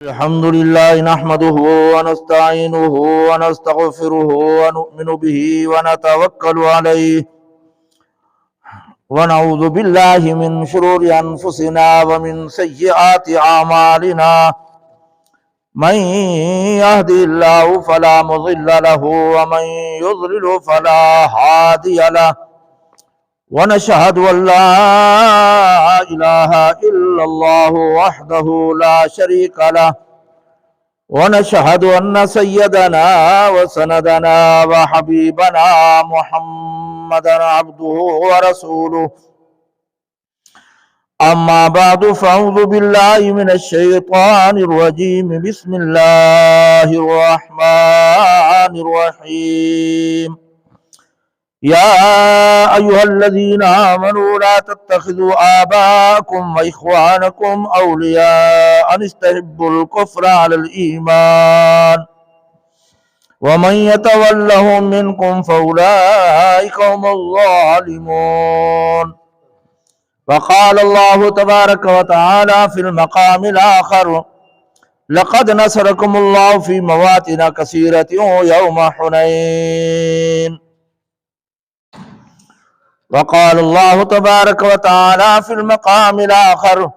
الحمد لله نحمده ونستعينه ونستغفره ونؤمن به ونتوكل عليه ونعوذ بالله من شرور أنفسنا ومن سيئات أعمالنا من يهدي الله فلا مضل له ومن يضلل فلا هادي له ونشهد أن لا إله إلا الله وحده لا شريك له ونشهد أن سيدنا وسندنا وحبيبنا محمدا عبده ورسوله أما بعد فأعوذ بالله من الشيطان الرجيم بسم الله الرحمن الرحيم يا أيها الذين آمنوا لا تتخذوا آباءكم وإخوانكم أولياء أن استحبوا الكفر على الإيمان ومن يتولهم منكم فأولئك هم الظالمون وقال الله تبارك وتعالى في المقام الآخر لقد نصركم الله في مواطن كثيرة يوم حنين وقال الله تبارك وتعالى في المقام الآخر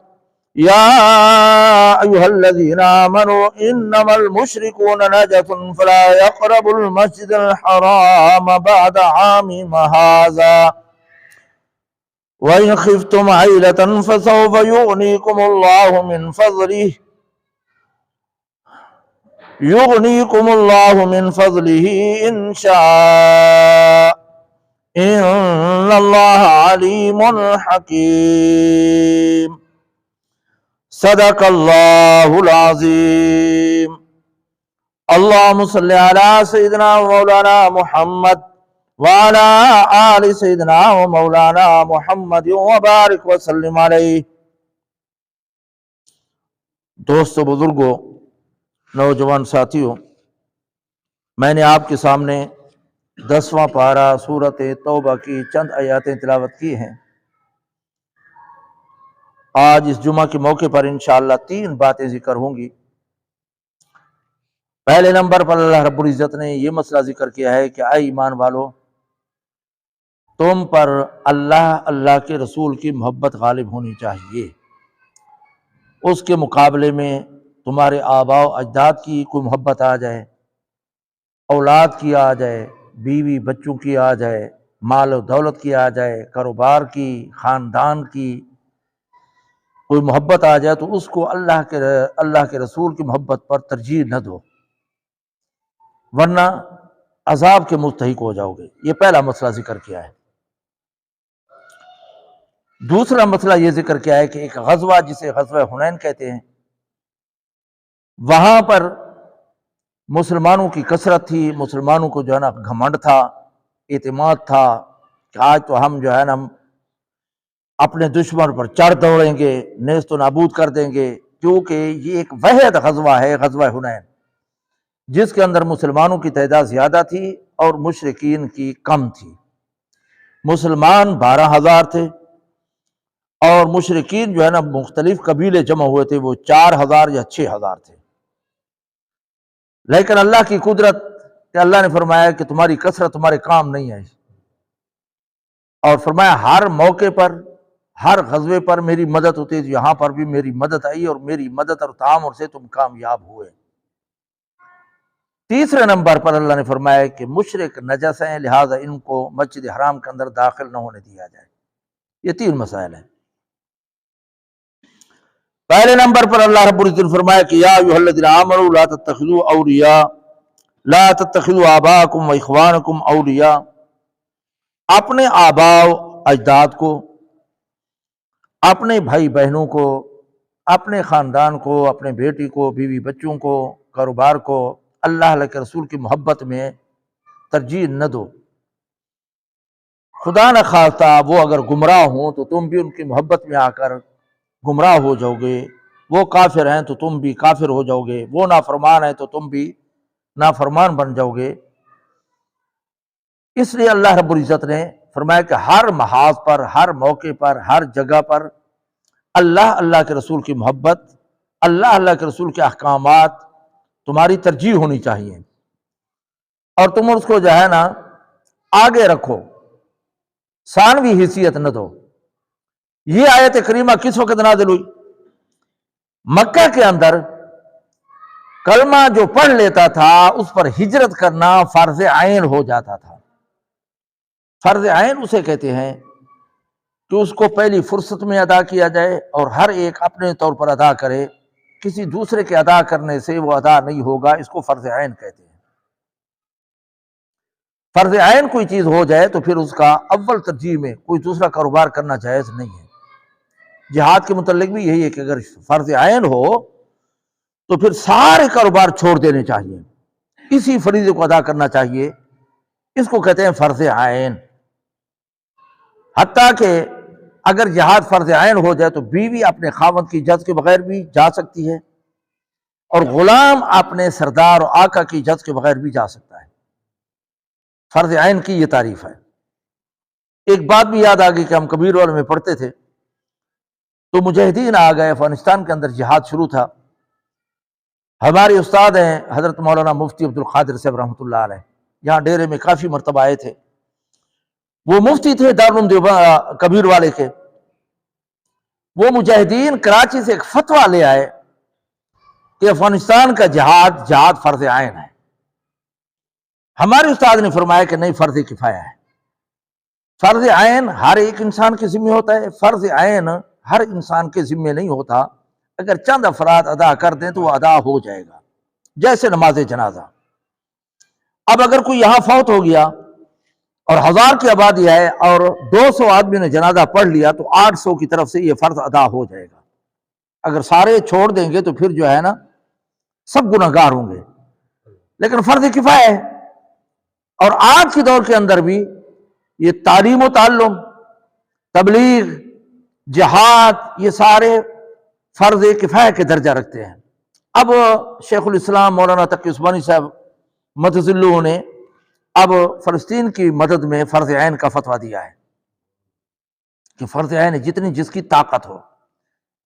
يا أيها الذين آمنوا إنما المشركون نجس فلا يقربوا المسجد الحرام بعد عامهم هذا وإن خفتم عيلة فسوف يغنيكم الله من فضله إن شاء إن الله عليم حكيم صدق الله العظيم اللهم صل على سيدنا ومولانا محمد وعلى آل سيدنا ومولانا محمد وبارك وسلم علیہ۔ دوستو، بزرگوں، نوجوان ساتھیوں، میں نے آپ کے سامنے 10واں پارہ سورۃ توبہ کی چند آیاتیں تلاوت کی ہیں۔ آج اس جمعہ کے موقع پر انشاءاللہ 3 باتیں ذکر ہوں گی۔ پہلے نمبر پر اللہ رب العزت نے یہ مسئلہ ذکر کیا ہے کہ اے ایمان والو، تم پر اللہ کے رسول کی محبت غالب ہونی چاہیے۔ اس کے مقابلے میں تمہارے آباء و اجداد کی کوئی محبت آ جائے، اولاد کی آ جائے، بیوی بچوں کی آ جائے، مال و دولت کی آ جائے، کاروبار کی، خاندان کی کوئی محبت آ جائے تو اس کو اللہ کے رسول کی محبت پر ترجیح نہ دو، ورنہ عذاب کے مستحق ہو جاؤ گے۔ یہ پہلا مسئلہ ذکر کیا ہے۔ دوسرا مسئلہ یہ ذکر کیا ہے کہ ایک غزوہ جسے غزوہ حنین کہتے ہیں، وہاں پر مسلمانوں کی کثرت تھی، مسلمانوں کو جو ہے نا گھمنڈ تھا، اعتماد تھا کہ آج تو ہم جو ہے نا اپنے دشمن پر چڑھ دوڑیں گے، نیست و نابود کر دیں گے، کیونکہ یہ ایک واحد غزوہ ہے، غزوہ حنین، جس کے اندر مسلمانوں کی تعداد زیادہ تھی اور مشرکین کی کم تھی۔ مسلمان 12,000 تھے اور مشرکین جو ہے نا مختلف قبیلے جمع ہوئے تھے، وہ 4,000 یا 6,000 تھے۔ لیکن اللہ کی قدرت کہ اللہ نے فرمایا کہ تمہاری کثرت تمہارے کام نہیں آئی، اور فرمایا ہر موقع پر، ہر غزوے پر میری مدد ہوتی ہے۔ یہاں پر بھی میری مدد آئی اور میری مدد اور تعامر سے تم کامیاب ہوئے۔ تیسرے نمبر پر اللہ نے فرمایا کہ مشرک نجس ہیں، لہٰذا ان کو مسجد حرام کے اندر داخل نہ ہونے دیا جائے۔ یہ 3 مسائل ہیں۔ پہلے نمبر پر اللہ رب العزت نے فرمایا کہ یا ایھا الذین آمنوا لا تتخذوا آباءکم و اخوانکم اولیاء، اپنے آباء و اجداد کو، اپنے بھائی بہنوں کو، اپنے خاندان کو، اپنے بیٹی کو، بیوی بچوں کو، کاروبار کو اللہ کے رسول کی محبت میں ترجیح نہ دو۔ خدا نہ خواستہ وہ اگر گمراہ ہوں تو تم بھی ان کی محبت میں آ کر گمراہ ہو جاؤ گے، وہ کافر ہیں تو تم بھی کافر ہو جاؤ گے، وہ نافرمان ہیں تو تم بھی نافرمان بن جاؤ گے۔ اس لیے اللہ رب العزت نے فرمایا کہ ہر محاذ پر، ہر موقع پر، ہر جگہ پر اللہ کے رسول کی محبت، اللہ کے رسول کے احکامات تمہاری ترجیح ہونی چاہیے، اور تم اس کو جو ہے نا آگے رکھو، ثانوی حیثیت نہ دو۔ یہ آیت کریمہ کس وقت نازل ہوئی؟ مکہ کے اندر کلمہ جو پڑھ لیتا تھا اس پر ہجرت کرنا فرض عین ہو جاتا تھا۔ فرض عین اسے کہتے ہیں کہ اس کو پہلی فرصت میں ادا کیا جائے اور ہر ایک اپنے طور پر ادا کرے، کسی دوسرے کے ادا کرنے سے وہ ادا نہیں ہوگا، اس کو فرض عین کہتے ہیں۔ فرض عین کوئی چیز ہو جائے تو پھر اس کا اول ترجیح میں کوئی دوسرا کاروبار کرنا جائز نہیں ہے۔ جہاد کے متعلق بھی یہی ہے کہ اگر فرض عین ہو تو پھر سارے کاروبار چھوڑ دینے چاہیے، اسی فریضے کو ادا کرنا چاہیے، اس کو کہتے ہیں فرض عین۔ حتیٰ کہ اگر جہاد فرض عین ہو جائے تو بیوی اپنے خاوند کی اجازت کے بغیر بھی جا سکتی ہے، اور غلام اپنے سردار و آقا کی اجازت کے بغیر بھی جا سکتا ہے۔ فرض عین کی یہ تعریف ہے۔ ایک بات بھی یاد آ گئی کہ ہم کبیر والے میں پڑھتے تھے تو مجاہدین آ گئے، افغانستان کے اندر جہاد شروع تھا۔ ہمارے استاد ہیں حضرت مولانا مفتی عبد القادر صاحب رحمۃ اللہ علیہ، یہاں ڈیرے میں کافی مرتبہ آئے تھے۔ وہ مفتی تھے دارالعلوم دیوبند کبیر والے کے۔ وہ مجاہدین کراچی سے ایک فتویٰ لے آئے کہ افغانستان کا جہاد فرض عین ہے۔ ہمارے استاد نے فرمایا کہ نہیں، فرض کفایہ ہے۔ فرض عین ہر ایک انسان کے ذمہ ہوتا ہے، فرض عین ہر انسان کے ذمہ نہیں ہوتا، اگر چند افراد ادا کر دیں تو وہ ادا ہو جائے گا، جیسے نماز جنازہ۔ اب اگر کوئی یہاں فوت ہو گیا اور 1000 کی آبادی ہے اور 200 آدمی نے جنازہ پڑھ لیا تو 800 کی طرف سے یہ فرض ادا ہو جائے گا۔ اگر سارے چھوڑ دیں گے تو پھر جو ہے نا سب گناہگار ہوں گے، لیکن فرض کفایہ ہے۔ اور آج کے دور کے اندر بھی یہ تعلیم و تعلم، تبلیغ، جہاد، یہ سارے فرض کفایہ کے درجہ رکھتے ہیں۔ اب شیخ الاسلام مولانا تقی عثمانی صاحب مدظلہ نے اب فلسطین کی مدد میں فرض عین کا فتویٰ دیا ہے کہ فرض عین جتنی جس کی طاقت ہو،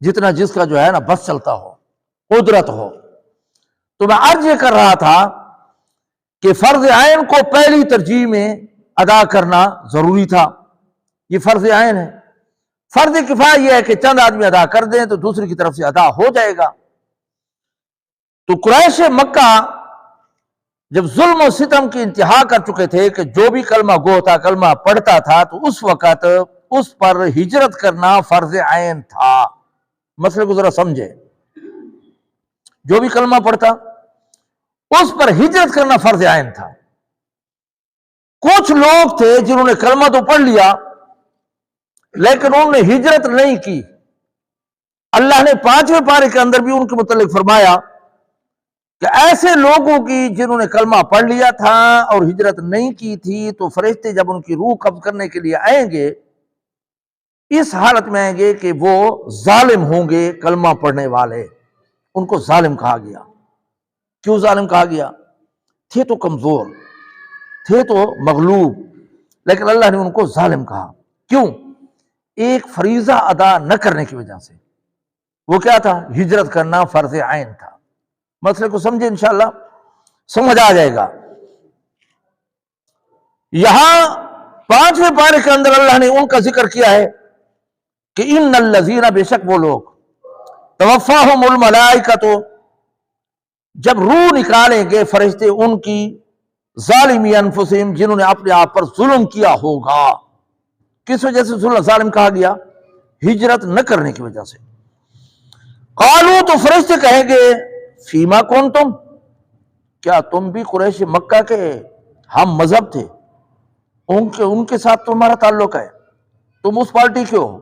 جتنا جس کا جو ہے نا بس چلتا ہو، قدرت ہو۔ تو میں عرض یہ کر رہا تھا کہ فرض عین کو پہلی ترجیح میں ادا کرنا ضروری تھا، یہ فرض عین ہے۔ فرض کفایہ یہ ہے کہ چند آدمی ادا کر دیں تو دوسری کی طرف سے ادا ہو جائے گا۔ تو قریش مکہ جب ظلم و ستم کی انتہا کر چکے تھے کہ جو بھی کلمہ گو تھا، کلمہ پڑھتا تھا، تو اس وقت اس پر ہجرت کرنا فرض عین تھا۔ مسئلے کو ذرا سمجھے، جو بھی کلمہ پڑھتا اس پر ہجرت کرنا فرض عین تھا۔ کچھ لوگ تھے جنہوں نے کلمہ تو پڑھ لیا لیکن انہوں نے ہجرت نہیں کی۔ اللہ نے 5ویں پارے کے اندر بھی ان کے متعلق فرمایا کہ ایسے لوگوں کی جنہوں نے کلمہ پڑھ لیا تھا اور ہجرت نہیں کی تھی، تو فرشتے جب ان کی روح قبض کرنے کے لیے آئیں گے، اس حالت میں آئیں گے کہ وہ ظالم ہوں گے۔ کلمہ پڑھنے والے ان کو ظالم کہا گیا۔ کیوں ظالم کہا گیا؟ تھے تو کمزور، تھے تو مغلوب، لیکن اللہ نے ان کو ظالم کہا۔ کیوں؟ ایک فریضہ ادا نہ کرنے کی وجہ سے۔ وہ کیا تھا؟ ہجرت کرنا فرض عین تھا۔ مسئلے کو سمجھے، انشاءاللہ سمجھ آ جائے گا۔ یہاں 5ویں پارے کے اندر اللہ نے ان کا ذکر کیا ہے کہ ان الذین، بے شک وہ لوگ، توفاہم الملائکۃ، جب روح نکالیں گے فرشتے ان کی، ظالمی انفسہم، جنہوں نے اپنے آپ پر ظلم کیا ہوگا۔ کس وجہ سے ظالم کہا گیا؟ ہجرت نہ کرنے کی وجہ سے۔ قالوا، تو فرشتے کہیں گے، فیما کنتم، کیا تم بھی قریش مکہ کے ہم مذہب تھے؟ ان کے ساتھ تمہارا تعلق ہے، تم اس پارٹی کے ہو،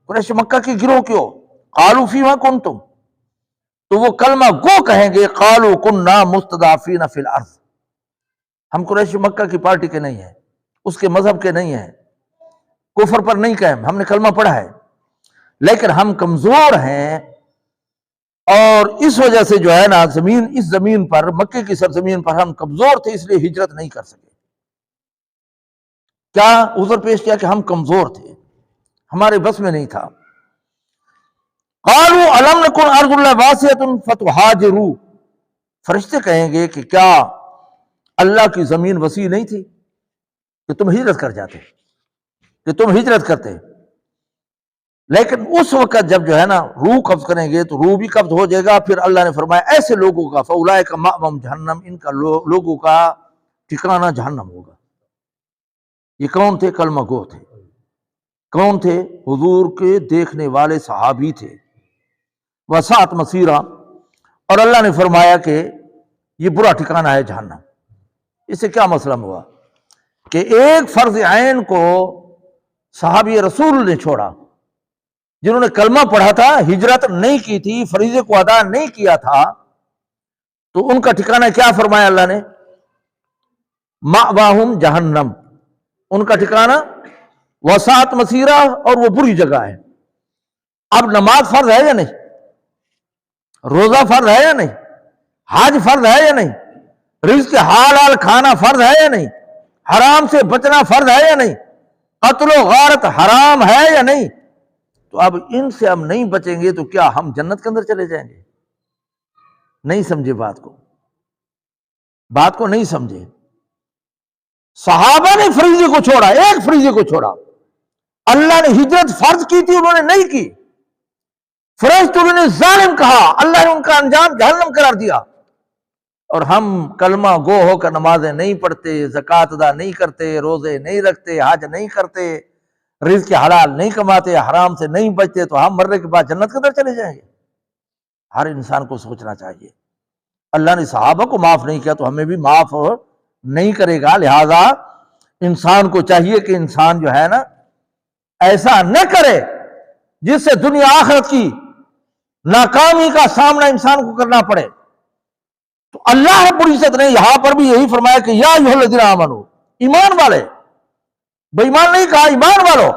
قریش مکہ کے گروہ کے ہو۔ قالوا فیما کنتم، تو وہ کلمہ گو کہیں گے، قالوا کننا مستضعفین فی الارض، ہم قریش مکہ کی پارٹی کے نہیں ہیں، اس کے مذہب کے نہیں ہیں، کفر پر نہیں قائم، ہم نے کلمہ پڑھا ہے لیکن ہم کمزور ہیں، اور اس وجہ سے جو ہے نا اس زمین پر، مکے کی سرزمین پر ہم کمزور تھے، اس لیے ہجرت نہیں کر سکے۔ کیا عذر پیش کیا کہ ہم کمزور تھے، ہمارے بس میں نہیں تھا۔ قالوا الم نکن ارض اللہ واسعۃ فتہاجروا، فرشتے کہیں گے کہ کیا اللہ کی زمین وسیع نہیں تھی کہ تم ہجرت کر جاتے، کہ تم ہجرت کرتے؟ لیکن اس وقت جب جو ہے نا روح قبض کریں گے تو روح بھی قبض ہو جائے گا۔ پھر اللہ نے فرمایا ایسے لوگوں کا فاولئک مأواہم جہنم، ان کا لوگوں کا ٹھکانہ جہنم ہوگا۔ یہ کون تھے؟ کلمہ گو تھے۔ کون تھے؟ حضور کے دیکھنے والے صحابی تھے۔ وسعت مصیرا، اور اللہ نے فرمایا کہ یہ برا ٹھکانہ ہے جہنم۔ اس سے کیا مسئلہ ہوا کہ ایک فرض عین کو صحابی رسول نے چھوڑا، جنہوں نے کلمہ پڑھا تھا، ہجرت نہیں کی تھی، فریضے کو ادا نہیں کیا تھا، تو ان کا ٹھکانہ کیا فرمایا اللہ نے؟ مأواہم جہنم، ان کا ٹھکانہ وسعت مصیرا، اور وہ بری جگہ ہے۔ اب نماز فرض ہے یا نہیں؟ روزہ فرض ہے یا نہیں؟ حج فرض ہے یا نہیں؟ رزق حلال کھانا فرض ہے یا نہیں؟ حرام سے بچنا فرض ہے یا نہیں؟ قتل و غارت حرام ہے یا نہیں؟ تو اب ان سے ہم نہیں بچیں گے تو کیا ہم جنت کے اندر چلے جائیں گے؟ نہیں سمجھے بات کو نہیں سمجھے۔ صحابہ نے فریضے کو چھوڑا، ایک فریضے کو چھوڑا۔ اللہ نے ہجرت فرض کی تھی، انہوں نے نہیں کی۔ فرشتوں نے ظالم کہا، اللہ نے ان کا انجام جہنم قرار دیا۔ اور ہم کلمہ گو ہو کر نمازیں نہیں پڑھتے، زکوٰۃ ادا نہیں کرتے، روزے نہیں رکھتے، حج نہیں کرتے، رزق حلال نہیں کماتے، حرام سے نہیں بچتے، تو ہم مرنے کے بعد جنت کے اندر چلے جائیں گے؟ ہر انسان کو سوچنا چاہیے۔ اللہ نے صحابہ کو معاف نہیں کیا تو ہمیں بھی معاف نہیں کرے گا۔ لہذا انسان کو چاہیے کہ انسان جو ہے نا ایسا نہ کرے جس سے دنیا آخرت کی ناکامی کا سامنا انسان کو کرنا پڑے۔ تو اللہ رب العزت نے یہاں پر بھی یہی فرمایا کہ یا ایھا الذین آمنو، ایمان والے، بے ایمان نہیں کہا، ایمان والو،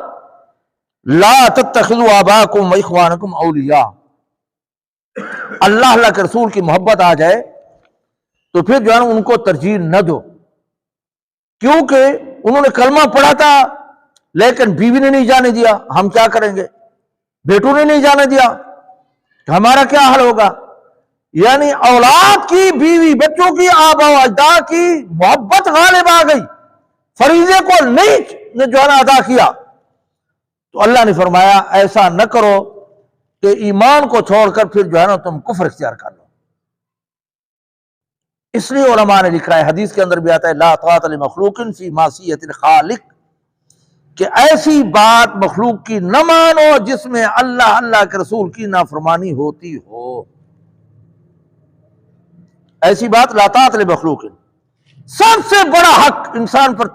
لا تتخذوا آباءکم واخوانکم اولیاء۔ اللہ کے رسول کی محبت آ جائے تو پھر جو ہے نا ان کو ترجیح نہ دو، کیونکہ انہوں نے کلمہ پڑھا تھا لیکن بیوی نے نہیں جانے دیا، ہم کیا کریں گے؟ بیٹوں نے نہیں جانے دیا، ہمارا کیا حل ہوگا؟ یعنی اولاد کی، بیوی بچوں کی، آبا و اجداد کی محبت غالب آ گئی، فریضے کو نہیں جو ہے نا ادا کیا۔ تو اللہ نے فرمایا ایسا نہ کرو کہ ایمان کو چھوڑ کر پھر جو ہے نا تم کفر اختیار کر لو۔ اس لیے علماء نے لکھا ہے، حدیث کے اندر بھی آتا ہے لا طاعۃ لمخلوق فی معصیۃ الخالق، کہ ایسی بات مخلوق کی نہ مانو جس میں اللہ کے رسول کی نافرمانی ہوتی ہو۔ ایسی بات لا طاعۃ لمخلوق۔ سب سے بڑا حق انسان پر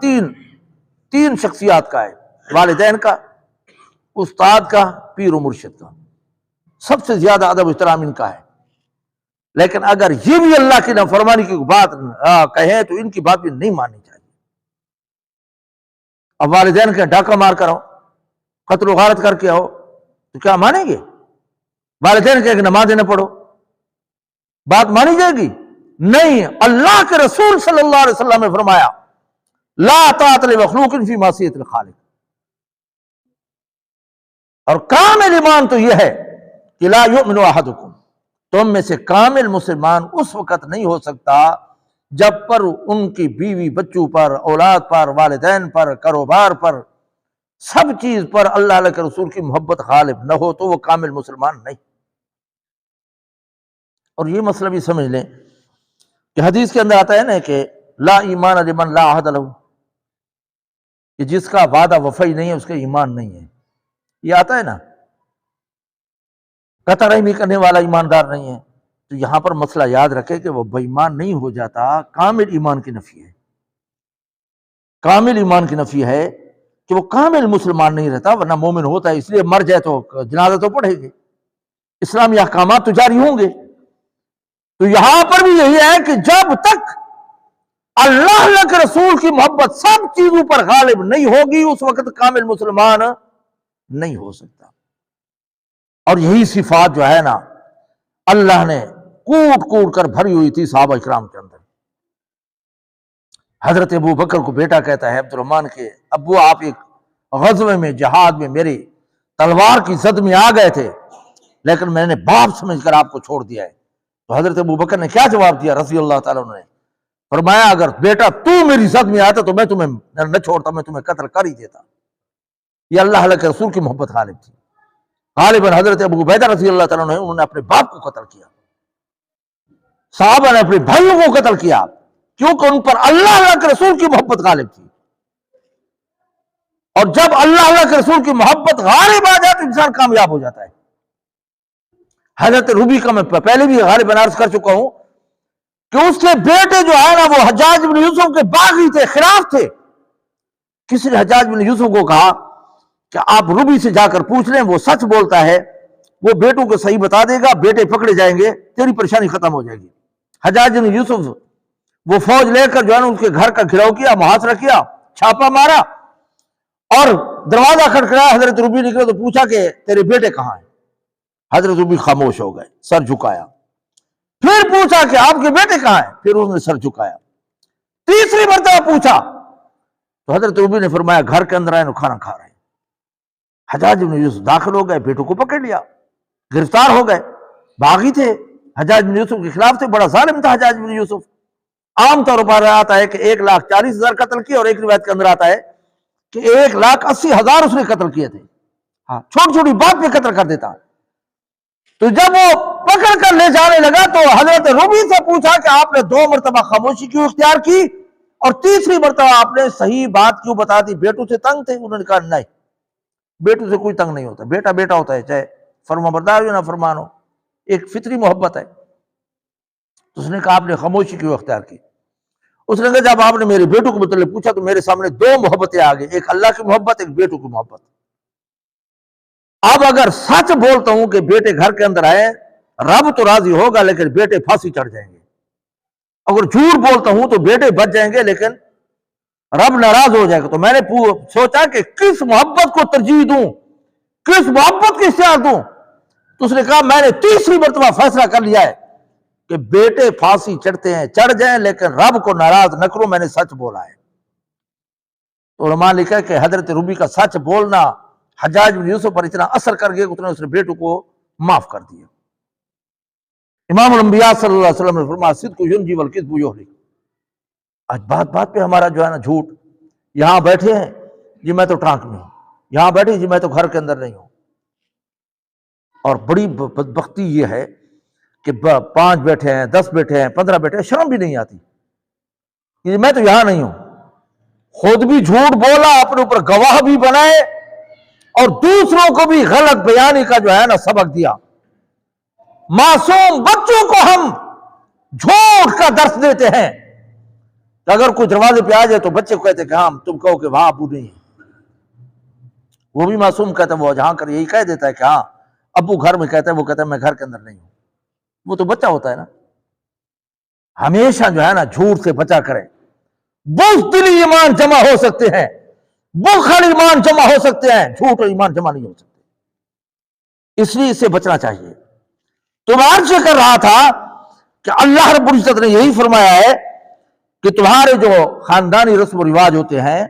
تین شخصیات کا ہے، والدین کا، استاد کا، پیر و مرشد کا۔ سب سے زیادہ ادب و احترام ان کا ہے۔ لیکن اگر یہ بھی اللہ کی نافرمانی کی بات کہیں تو ان کی بات بھی نہیں ماننی چاہیے۔ اب والدین کے ڈاکہ مار کر آؤ، قتل و غارت کر کے آؤ تو کیا مانیں گے؟ والدین کہ نمازیں نہ پڑھو، بات مانی جائے گی؟ نہیں۔ اللہ کے رسول صلی اللہ علیہ وسلم نے فرمایا لا طاعۃ لمخلوق فی معصیۃ الخالق۔ اور کامل ایمان تو یہ ہے کہ لا یؤمن احدکم، تم میں سے کامل مسلمان اس وقت نہیں ہو سکتا جب پر ان کی بیوی بچوں پر، اولاد پر، والدین پر، کاروبار پر، سب چیز پر اللہ کے رسول کی محبت غالب نہ ہو، تو وہ کامل مسلمان نہیں۔ اور یہ مسئلہ بھی سمجھ لیں کہ حدیث کے اندر آتا ہے نا کہ لا ایمان لمن لا عہد لہ، کہ جس کا وعدہ وفائی نہیں ہے اس کا ایمان نہیں ہے۔ یہ آتا ہے نا، قطع رحمی کرنے والا ایماندار نہیں ہے۔ تو یہاں پر مسئلہ یاد رکھے کہ وہ بے ایمان نہیں ہو جاتا، کامل ایمان کی نفی ہے۔ کامل ایمان کی نفی ہے کہ وہ کامل مسلمان نہیں رہتا، ورنہ مومن ہوتا ہے، اس لیے مر جائے تو جنازہ تو پڑھے گے، اسلامی احکامات تو جاری ہوں گے۔ تو یہاں پر بھی یہی ہے کہ جب تک اللہ کے رسول کی محبت سب چیزوں پر غالب نہیں ہوگی اس وقت کامل مسلمان نہیں ہو سکتا۔ اور یہی صفات جو ہے نا اللہ نے کوٹ کوٹ کر بھری ہوئی تھی صحابہ اکرام کے اندر۔ حضرت ابو بکر کو بیٹا کہتا ہے عبد الرحمن کے ابو، آپ ایک غزوے میں، جہاد میں میری تلوار کی زد میں آ گئے تھے، لیکن میں نے باپ سمجھ کر آپ کو چھوڑ دیا ہے۔ تو حضرت ابوبکر نے کیا جواب دیا رضی اللہ تعالیٰ عنہ نے؟ فرمایا اگر بیٹا تو میری زد میں آتا تو میں تمہیں نہ چھوڑتا، میں تمہیں قتل کر ہی دیتا۔ یہ اللہ کے رسول کی محبت غالب تھی۔ غالباً حضرت ابو عبیدہ رضی اللہ تعالیٰ عنہ انہوں نے اپنے باپ کو قتل کیا، صحابہ نے اپنے بھائیوں کو قتل کیا، کیونکہ ان پر اللہ کے رسول کی محبت غالب تھی۔ اور جب اللہ کے رسول کی محبت غالب آ جائے تو انسان کامیاب ہو جاتا ہے۔ حضرت ربی کا میں پہلے بھی غالباً عرض کر چکا ہوں کہ اس کے بیٹے جو ہے نا وہ حجاج بن یوسف کے باغی تھے، خلاف تھے۔ کسی نے حجاج بن یوسف کو کہا کہ آپ ربی سے جا کر پوچھ لیں، وہ سچ بولتا ہے، وہ بیٹوں کو صحیح بتا دے گا، بیٹے پکڑے جائیں گے، تیری پریشانی ختم ہو جائے گی۔ حجاج بن یوسف وہ فوج لے کر جو ہے نا اس کے گھر کا گھراؤ کیا، محاصرہ کیا، چھاپا مارا اور دروازہ کھٹکھٹایا۔ حضرت ربی نکلے تو پوچھا کہ تیرے بیٹے کہاں ہیں؟ حضرت ربی خاموش ہو گئے، سر جھکایا۔ پھر پوچھا کہ آپ کے بیٹے کہاں ہیں؟ پھر اس نے سر جھکایا۔ تیسری مرتبہ پوچھا تو حضرت ربی نے فرمایا گھر کے اندر آئے نا، کھانا کھا رہے ہیں۔ حجاج بن یوسف داخل ہو گئے، بیٹوں کو پکڑ لیا، گرفتار ہو گئے۔ باغی تھے، حجاج بن یوسف کے خلاف تھے، بڑا ظالم تھا حجاج بن یوسف۔ عام طور پر آتا ہے کہ 1,40,000 قتل کیے، اور ایک روایت کے اندر آتا ہے کہ 1,80,000 اس نے قتل کیے تھے۔ ہاں، چھوٹی چھوٹی بات پہ قتل کر دیتا۔ تو جب وہ پکڑ کر لے جانے لگا تو حضرت ربی سے پوچھا کہ آپ نے 2 مرتبہ خاموشی کیوں اختیار کی، اور تیسری مرتبہ آپ نے صحیح بات کیوں بتا دی؟ بیٹوں سے تنگ تھے؟ انہوں نے کہا نہیں، بیٹوں سے کوئی تنگ نہیں ہوتا، بیٹا بیٹا ہوتا ہے، چاہے فرما بردار ہو نہ فرمان ہو، ایک فطری محبت ہے۔ تو اس نے کہا آپ نے خاموشی کیوں اختیار کی؟ اس نے کہا جب آپ نے میرے بیٹوں کو متعلق پوچھا تو میرے سامنے 2 محبتیں آ گئی، ایک اللہ کی محبت، ایک بیٹوں کی محبت۔ اب اگر سچ بولتا ہوں کہ بیٹے گھر کے اندر آئے، رب تو راضی ہوگا لیکن بیٹے پھانسی چڑھ جائیں گے۔ اگر جھوٹ بولتا ہوں تو بیٹے بچ جائیں گے لیکن رب ناراض ہو جائے گا۔ تو میں نے سوچا کہ کس محبت کو ترجیح دوں، کس محبت کی اختیار دوں؟ تو اس نے کہا میں نے تیسری مرتبہ فیصلہ کر لیا ہے کہ بیٹے پھانسی چڑھتے ہیں، چڑھ جائیں لیکن رب کو ناراض نہ کرو، میں نے سچ بولا ہے۔ تو علماء لکھا ہے کہ حضرت ربی کا سچ بولنا حجاج بن یوسف پر اتنا اثر کر گیا کہ اس نے بیٹوں کو معاف کر دیا۔ امام الانبیاء صلی اللہ علیہ وسلم نے فرمایا صدق ینجی والکذب یہلک۔ آج بات بات پہ ہمارا جو ہے نا جھوٹ، یہاں بیٹھے ہیں جی میں تو ٹرانک میں ہوں، یہاں بیٹھے جی میں تو گھر کے اندر نہیں ہوں۔ اور بڑی بدبختی یہ ہے کہ 5 بیٹھے ہیں، 10 بیٹھے ہیں، 15 بیٹھے ہیں، شرم بھی نہیں آتی کہ میں تو یہاں نہیں ہوں۔ خود بھی جھوٹ بولا، اپنے اوپر گواہ بھی بنائے اور دوسروں کو بھی غلط بیانی کا جو ہے نا سبق دیا۔ معصوم بچوں کو ہم جھوٹ کا درس دیتے ہیں کہ اگر کوئی دروازے پہ آ جائے تو بچے کو کہتے ہیں کہ ہاں تم کہو کہ وہاں ابو نہیں ہے، وہ بھی معصوم کہتا ہے، وہ جہاں کر یہی کہہ دیتا ہے کہ ہاں ابو گھر میں کہتا ہے، وہ کہتا ہے میں گھر کے اندر نہیں ہوں، وہ تو بچہ ہوتا ہے نا۔ ہمیشہ جو ہے نا جھوٹ سے بچا کریں۔ بزدلی ایمان جمع ہو سکتے ہیں، بخل ایمان جمع ہو سکتے ہیں، جھوٹ اور ایمان جمع نہیں ہو سکتے، اس لیے اس سے بچنا چاہیے۔ تو میں عرض کر رہا تھا کہ اللہ رب العزت نے یہی فرمایا ہے کہ تمہارے جو خاندانی رسم و رواج ہوتے ہیں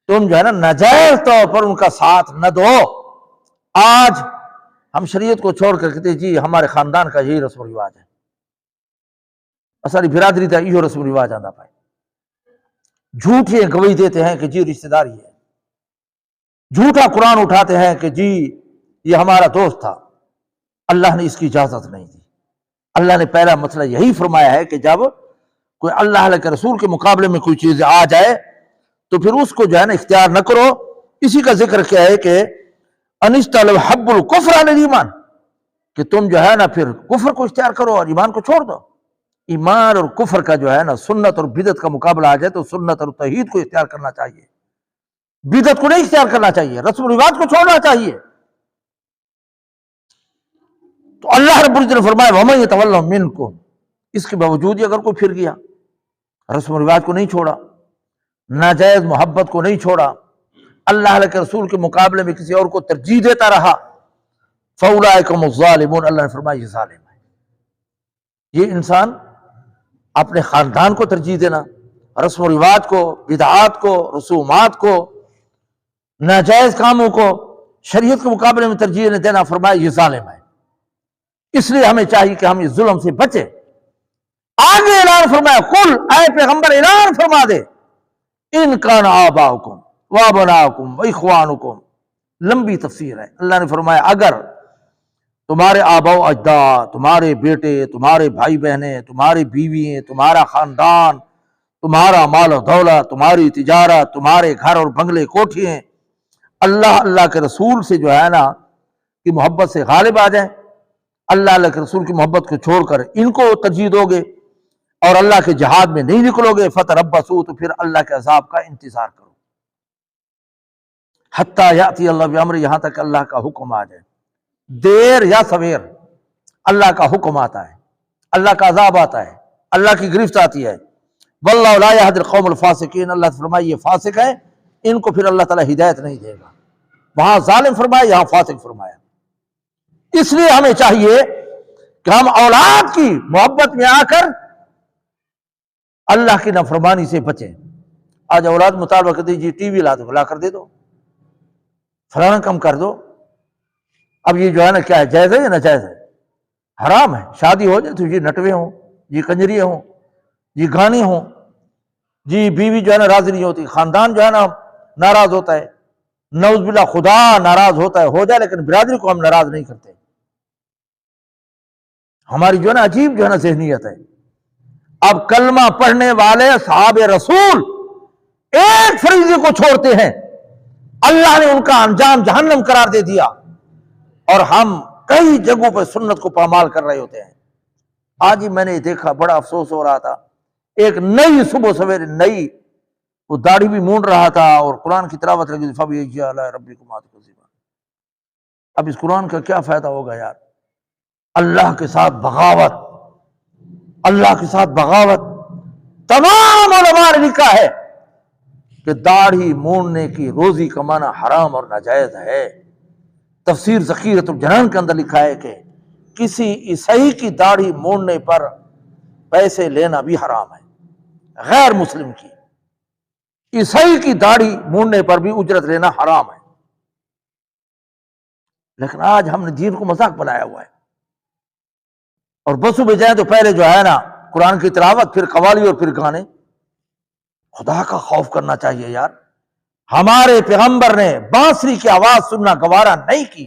تم جو ہے نا ناجائز طور پر ان کا ساتھ نہ دو۔ آج ہم شریعت کو چھوڑ کر کہتے جی ہمارے خاندان کا یہی رسم و رواج ہے، ساری برادری کا یہ رسم و رواج آتا پائے، جھوٹی گواہی دیتے ہیں کہ جی رشتہ داری ہے، جھوٹا قرآن اٹھاتے ہیں کہ جی یہ ہمارا دوست تھا۔ اللہ نے اس کی اجازت نہیں دی۔ اللہ نے پہلا مسئلہ یہی فرمایا ہے کہ جب کوئی اللہ کے رسول کے مقابلے میں کوئی چیز آ جائے تو پھر اس کو جو ہے نا اختیار نہ کرو۔ اسی کا ذکر کیا ہے کہ انستلو حب الکفر علی الایمان، کہ تم جو ہے نا پھر کفر کو اختیار کرو اور ایمان کو چھوڑ دو۔ ایمان اور کفر کا جو ہے نا سنت اور بدعت کا مقابلہ آ جائے تو سنت اور توحید کو اختیار کرنا چاہیے، بدعت کو نہیں اختیار کرنا چاہیے، رسم و رواج کو چھوڑنا چاہیے۔ تو اللہ رب العزت نے فرمایا وَمَن يَتَوَلَّهُم مِّنكُمْ، اس کے باوجود اگر کوئی پھر گیا، رسم و رواج کو نہیں چھوڑا، ناجائز محبت کو نہیں چھوڑا، اللہ کے رسول کے مقابلے میں کسی اور کو ترجیح دیتا رہا، فَأُولَٰئِكَ هُمُ الظَّالِمُونَ، اللہ نے فرمایا یہ ظالم ہے۔ یہ انسان اپنے خاندان کو ترجیح دینا، رسم و رواج کو، بدعات کو، رسومات کو، ناجائز کاموں کو شریعت کے مقابلے میں ترجیح دینا، فرمایا یہ ظالم ہے۔ اس لیے ہمیں چاہیے کہ ہم اس ظلم سے بچیں۔ آگے اعلان فرمایا، قل، اے پیغمبر اعلان فرما دے، ان کان آباؤکم وابناؤکم واخوانکم، لمبی تفسیر ہے۔ اللہ نے فرمایا اگر تمہارے آبا و اجداد، تمہارے بیٹے، تمہارے بھائی بہنیں، تمہاری بیوییں، تمہارا خاندان، تمہارا مال و دولت، تمہاری تجارت، تمہارے گھر اور بنگلے کوٹھیاں اللہ کے رسول سے جو ہے نا کہ محبت سے غالب آ جائیں، اللہ کے رسول کی محبت کو چھوڑ کر ان کو ترجیح دو گے اور اللہ کے جہاد میں نہیں نکلو گے، فتربصوا، تو پھر اللہ کے عذاب کا انتظار کرو، حتیٰ یاتی اللہ بامر، یہاں تک اللہ کا حکم آ جائے۔ دیر یا سویر اللہ کا حکم آتا ہے، اللہ کا عذاب آتا ہے، اللہ کی گرفت آتی ہے۔ واللہ لا یہدی القوم الفاسقین، اللہ سے فرمایا یہ فاسق ہے، ان کو پھر اللہ تعالیٰ ہدایت نہیں دے گا۔ وہاں ظالم فرمایا، یہاں فاسق فرمایا۔ اس لیے ہمیں چاہیے کہ ہم اولاد کی محبت میں آ کر اللہ کی نافرمانی سے بچیں۔ آج اولاد مطالبہ کرتی جی ٹی وی لا دو، لا کر دے دو، فلانا کم کر دو۔ اب یہ جو ہے نا کیا ہے، جائز ہے یا ناجائز ہے؟ حرام ہے۔ شادی ہو جائے تو جی نٹوے ہوں، جی کنجری ہوں، جی گانے ہوں، جی بیوی جو ہے نا راضی نہیں ہوتی، خاندان جو ہے نا ناراض ہوتا ہے، نعوذ باللہ خدا ناراض ہوتا ہے، ہو جائے، لیکن برادری کو ہم ناراض نہیں کرتے۔ ہماری جو ہے نا عجیب جو ہے نا ذہنیت ہے۔ اب کلمہ پڑھنے والے صحابہ رسول ایک فریضے کو چھوڑتے ہیں، اللہ نے ان کا انجام جہنم قرار دے دیا، اور ہم کئی جگہوں پہ سنت کو پامال کر رہے ہوتے ہیں۔ آج ہی میں نے دیکھا، بڑا افسوس ہو رہا تھا، ایک نئی صبح سویرے نئی، وہ داڑھی بھی مونڈ رہا تھا اور قرآن کی تلاوت لگی، فَبِأَيِّ آلَاءِ رَبِّكُمَا تُكَذِّبَانِ۔ اب اس قرآن کا کیا فائدہ ہوگا یار؟ اللہ کے ساتھ بغاوت، اللہ کے ساتھ بغاوت۔ تمام علماء نے لکھا ہے کہ داڑھی مونڈنے کی روزی کمانا حرام اور ناجائز ہے۔ تفسیر ذخیرۃ الجنان کے اندر لکھا ہے کہ کسی عیسائی کی داڑھی مونڈنے پر پیسے لینا بھی حرام ہے، غیر مسلم کی عیسائی کی داڑھی مونڈنے پر بھی اجرت لینا حرام ہے۔ لیکن آج ہم نے دین کو مذاق بنایا ہوا ہے، اور بسوں میں جائیں تو پہلے جو ہے نا قرآن کی تلاوت، پھر قوالی اور پھر گانے۔ خدا کا خوف کرنا چاہیے یار۔ ہمارے پیغمبر نے بانسری کی آواز سننا گوارا نہیں کی،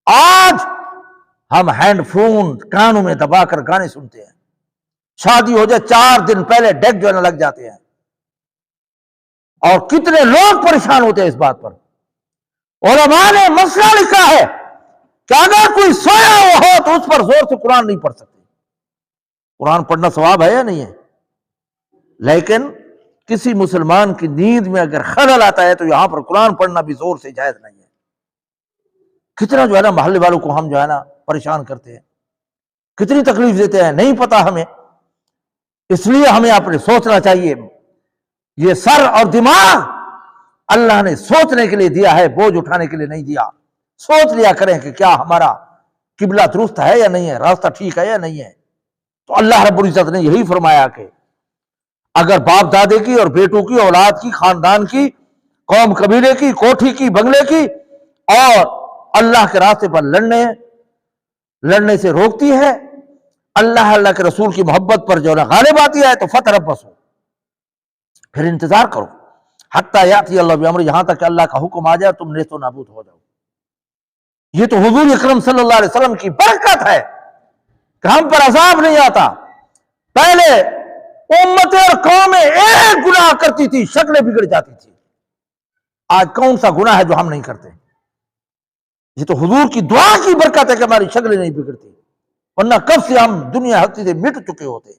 آج ہم ہینڈ فون کانوں میں دبا کر گانے سنتے ہیں۔ شادی ہو جائے 4 دن پہلے ڈیک جو ہے نا لگ جاتے ہیں، اور کتنے لوگ پریشان ہوتے ہیں اس بات پر۔ علماء نے مسئلہ لکھا ہے کہ اگر کوئی سویا ہوا ہو تو اس پر زور سے قرآن نہیں پڑھ سکتے۔ قرآن پڑھنا ثواب ہے یا نہیں ہے؟ لیکن کسی مسلمان کی نیند میں اگر خلل آتا ہے تو یہاں پر قرآن پڑھنا بھی زور سے جائز نہیں ہے۔ کتنا جو ہے نا محلے والوں کو ہم جو ہے نا پریشان کرتے ہیں، کتنی تکلیف دیتے ہیں، نہیں پتا ہمیں۔ اس لیے ہمیں اپنے سوچنا چاہیے، یہ سر اور دماغ اللہ نے سوچنے کے لیے دیا ہے، بوجھ اٹھانے کے لیے نہیں دیا۔ سوچ لیا کریں کہ کیا ہمارا قبلہ درست ہے یا نہیں ہے، راستہ ٹھیک ہے یا نہیں ہے۔ تو اللہ رب العزت نے یہی فرمایا کہ اگر باپ دادے کی اور بیٹوں کی، اولاد کی، خاندان کی، قوم قبیلے کی، کوٹھی کی، بنگلے کی، اور اللہ کے راستے پر لڑنے سے روکتی ہے، اللہ کے رسول کی محبت پر جو ہے غالب آتی ہے، تو فتربصوا، پھر انتظار کرو، حتیٰ یاتی اللہ بامر، یہاں تک کہ اللہ کا حکم آ جائے اور تم نیست و نابود ہو جاؤ۔ یہ تو حضور اکرم صلی اللہ علیہ وسلم کی برکت ہے کہ ہم پر عذاب نہیں آتا۔ پہلے امتیں اور قومیں ایک گناہ کرتی تھی، شکلیں بگڑ جاتی تھی۔ آج کون سا گناہ ہے جو ہم نہیں کرتے؟ یہ تو حضور کی دعا کی برکت ہے کہ ہماری شکلیں نہیں بگڑتی، ورنہ کب سے ہم دنیا ہستی سے مٹ چکے ہوتے،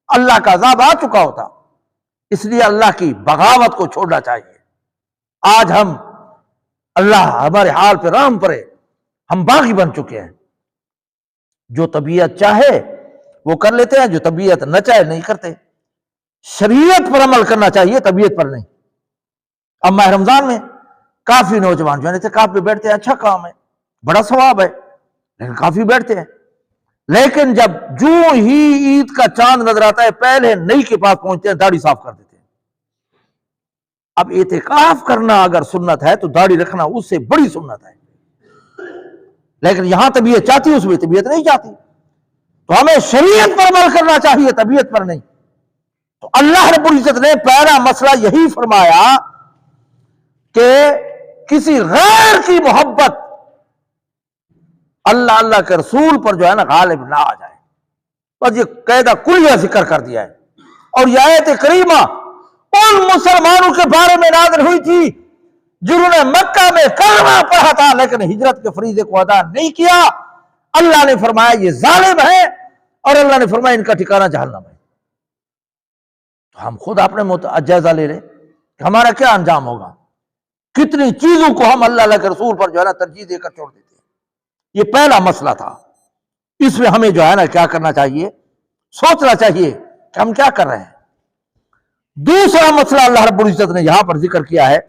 اللہ کا عذاب آ چکا ہوتا۔ اس لیے اللہ کی بغاوت کو چھوڑنا چاہیے۔ آج ہم، اللہ ہمارے حال پہ رحم کرے، ہم باغی بن چکے ہیں۔ جو طبیعت چاہے وہ کر لیتے ہیں، جو طبیعت نہ چاہے نہیں کرتے۔ شریعت پر عمل کرنا چاہیے، طبیعت پر نہیں۔ اب ماہ رمضان میں کافی نوجوان جو ہے اعتکاف پہ بیٹھتے ہیں، اچھا کام ہے، بڑا ثواب ہے، لیکن کافی بیٹھتے ہیں۔ لیکن جب جو ہی عید کا چاند نظر آتا ہے، پہلے نئی کے پاس پہنچتے ہیں، داڑھی صاف کر دیتے ہیں۔ اب اعتکاف کرنا اگر سنت ہے تو داڑھی رکھنا اس سے بڑی سنت ہے۔ لیکن یہاں طبیعت چاہتی، اس میں طبیعت نہیں چاہتی، تو ہمیں شریعت پر عمل کرنا چاہیے، طبیعت پر نہیں۔ تو اللہ رب العزت نے پہلا مسئلہ یہی فرمایا کہ کسی غیر کی محبت اللہ اللہ کے رسول پر جو ہے نا غالب نہ آ جائے، بس یہ قاعدہ کلیہ ذکر کر دیا ہے۔ اور یہ آیت کریمہ ان مسلمانوں کے بارے میں نازل ہوئی تھی جنہوں نے مکہ میں کلمہ پڑھا تھا لیکن ہجرت کے فریضے کو ادا نہیں کیا۔ اللہ نے فرمایا یہ ظالم ہے، اور اللہ نے فرمایا ان کا ٹھکانہ جہنم ہے۔ تو ہم خود اپنے جائزہ لے لیں کہ ہمارا کیا انجام ہوگا، کتنی چیزوں کو ہم اللہ اللہ کے رسول پر جو ہے نا ترجیح دے کر چھوڑ دیتے ہیں۔ یہ پہلا مسئلہ تھا، اس میں ہمیں جو ہے نا کیا کرنا چاہیے، سوچنا چاہیے کہ ہم کیا کر رہے ہیں۔ دوسرا مسئلہ اللہ رب العزت نے یہاں پر ذکر کیا ہے،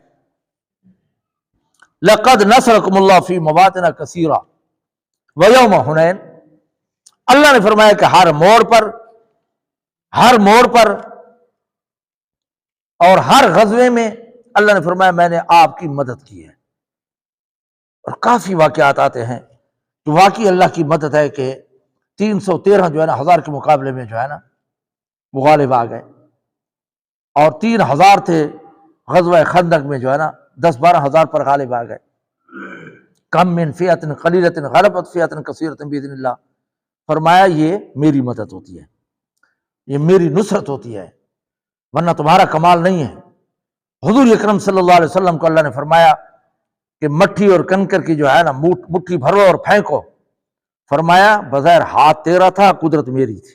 لَقَدْ نَصَرَكُمُ اللَّهُ فِي مَوَاطِنَ كَثِيرَةٍ وَيَوْمَ حُنَيْنٍ۔ اللہ نے فرمایا کہ ہر موڑ پر اور ہر غزوے میں اللہ نے فرمایا میں نے آپ کی مدد کی ہے۔ اور کافی واقعات آتے ہیں کہ واقعی اللہ کی مدد ہے کہ 313 جو ہے نا 1000 کے مقابلے میں جو ہے نا وہ غالب آ گئے، اور 3000 تھے غزوہ خندق میں جو ہے نا 10-12 ہزار پر غالب آ گئے۔ کم من فئۃ قلیلۃ غلبت فئۃ کثیرۃ باذن اللہ۔ فرمایا یہ میری مدد ہوتی ہے، یہ میری نصرت ہوتی ہے، ورنہ تمہارا کمال نہیں ہے۔ حضور اکرم صلی اللہ علیہ وسلم کو اللہ نے فرمایا کہ مٹھی اور کنکر کی جو ہے نا مٹھی بھرو اور پھینکو۔ فرمایا بظاہر ہاتھ تیرا تھا، قدرت میری تھی۔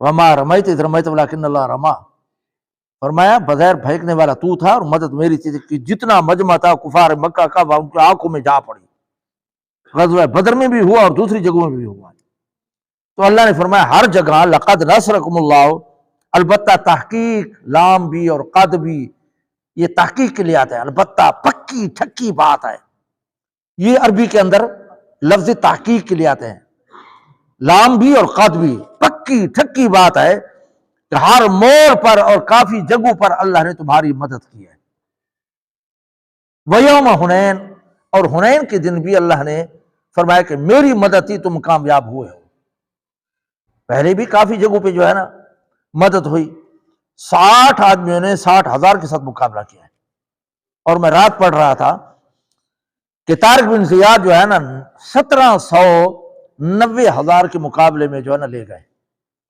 وما رمیت اذ رمیت ولکن اللہ رما۔ فرمایا بظاہر پھینکنے والا تو تھا اور مدد میری تھی، کہ جتنا مجمع تھا کفار مکہ کا ان کی آنکھوں میں جا پڑی۔ غزوہ بدر میں بھی ہوا اور دوسری جگہوں میں بھی ہوا۔ تو اللہ نے فرمایا ہر جگہ لقد نصرکم اللہ، البتہ تحقیق لام بھی اور قد بھی یہ تحقیق کے لیے آتا ہے، البتہ پکی ٹھکی بات ہے، یہ عربی کے اندر لفظ تحقیق کے لیے آتے ہیں۔ لام بھی اور قد بھی پکی ٹھکی بات ہے کہ ہر موڑ پر اور کافی جگہوں پر اللہ نے تمہاری مدد کی ہے۔ وَيَوْمَ حُنَيْن، اور حنین کے دن بھی اللہ نے فرمایا کہ میری مدد تھی تم کامیاب ہوئے ہو۔ پہلے بھی کافی جگہوں پہ جو ہے نا مدد ہوئی، 60 آدمیوں نے 60,000 کے ساتھ مقابلہ کیا ہے۔ اور میں رات پڑھ رہا تھا کہ طارق بن زیاد جو ہے نا 1790,000 کے مقابلے میں جو ہے نا لے گئے،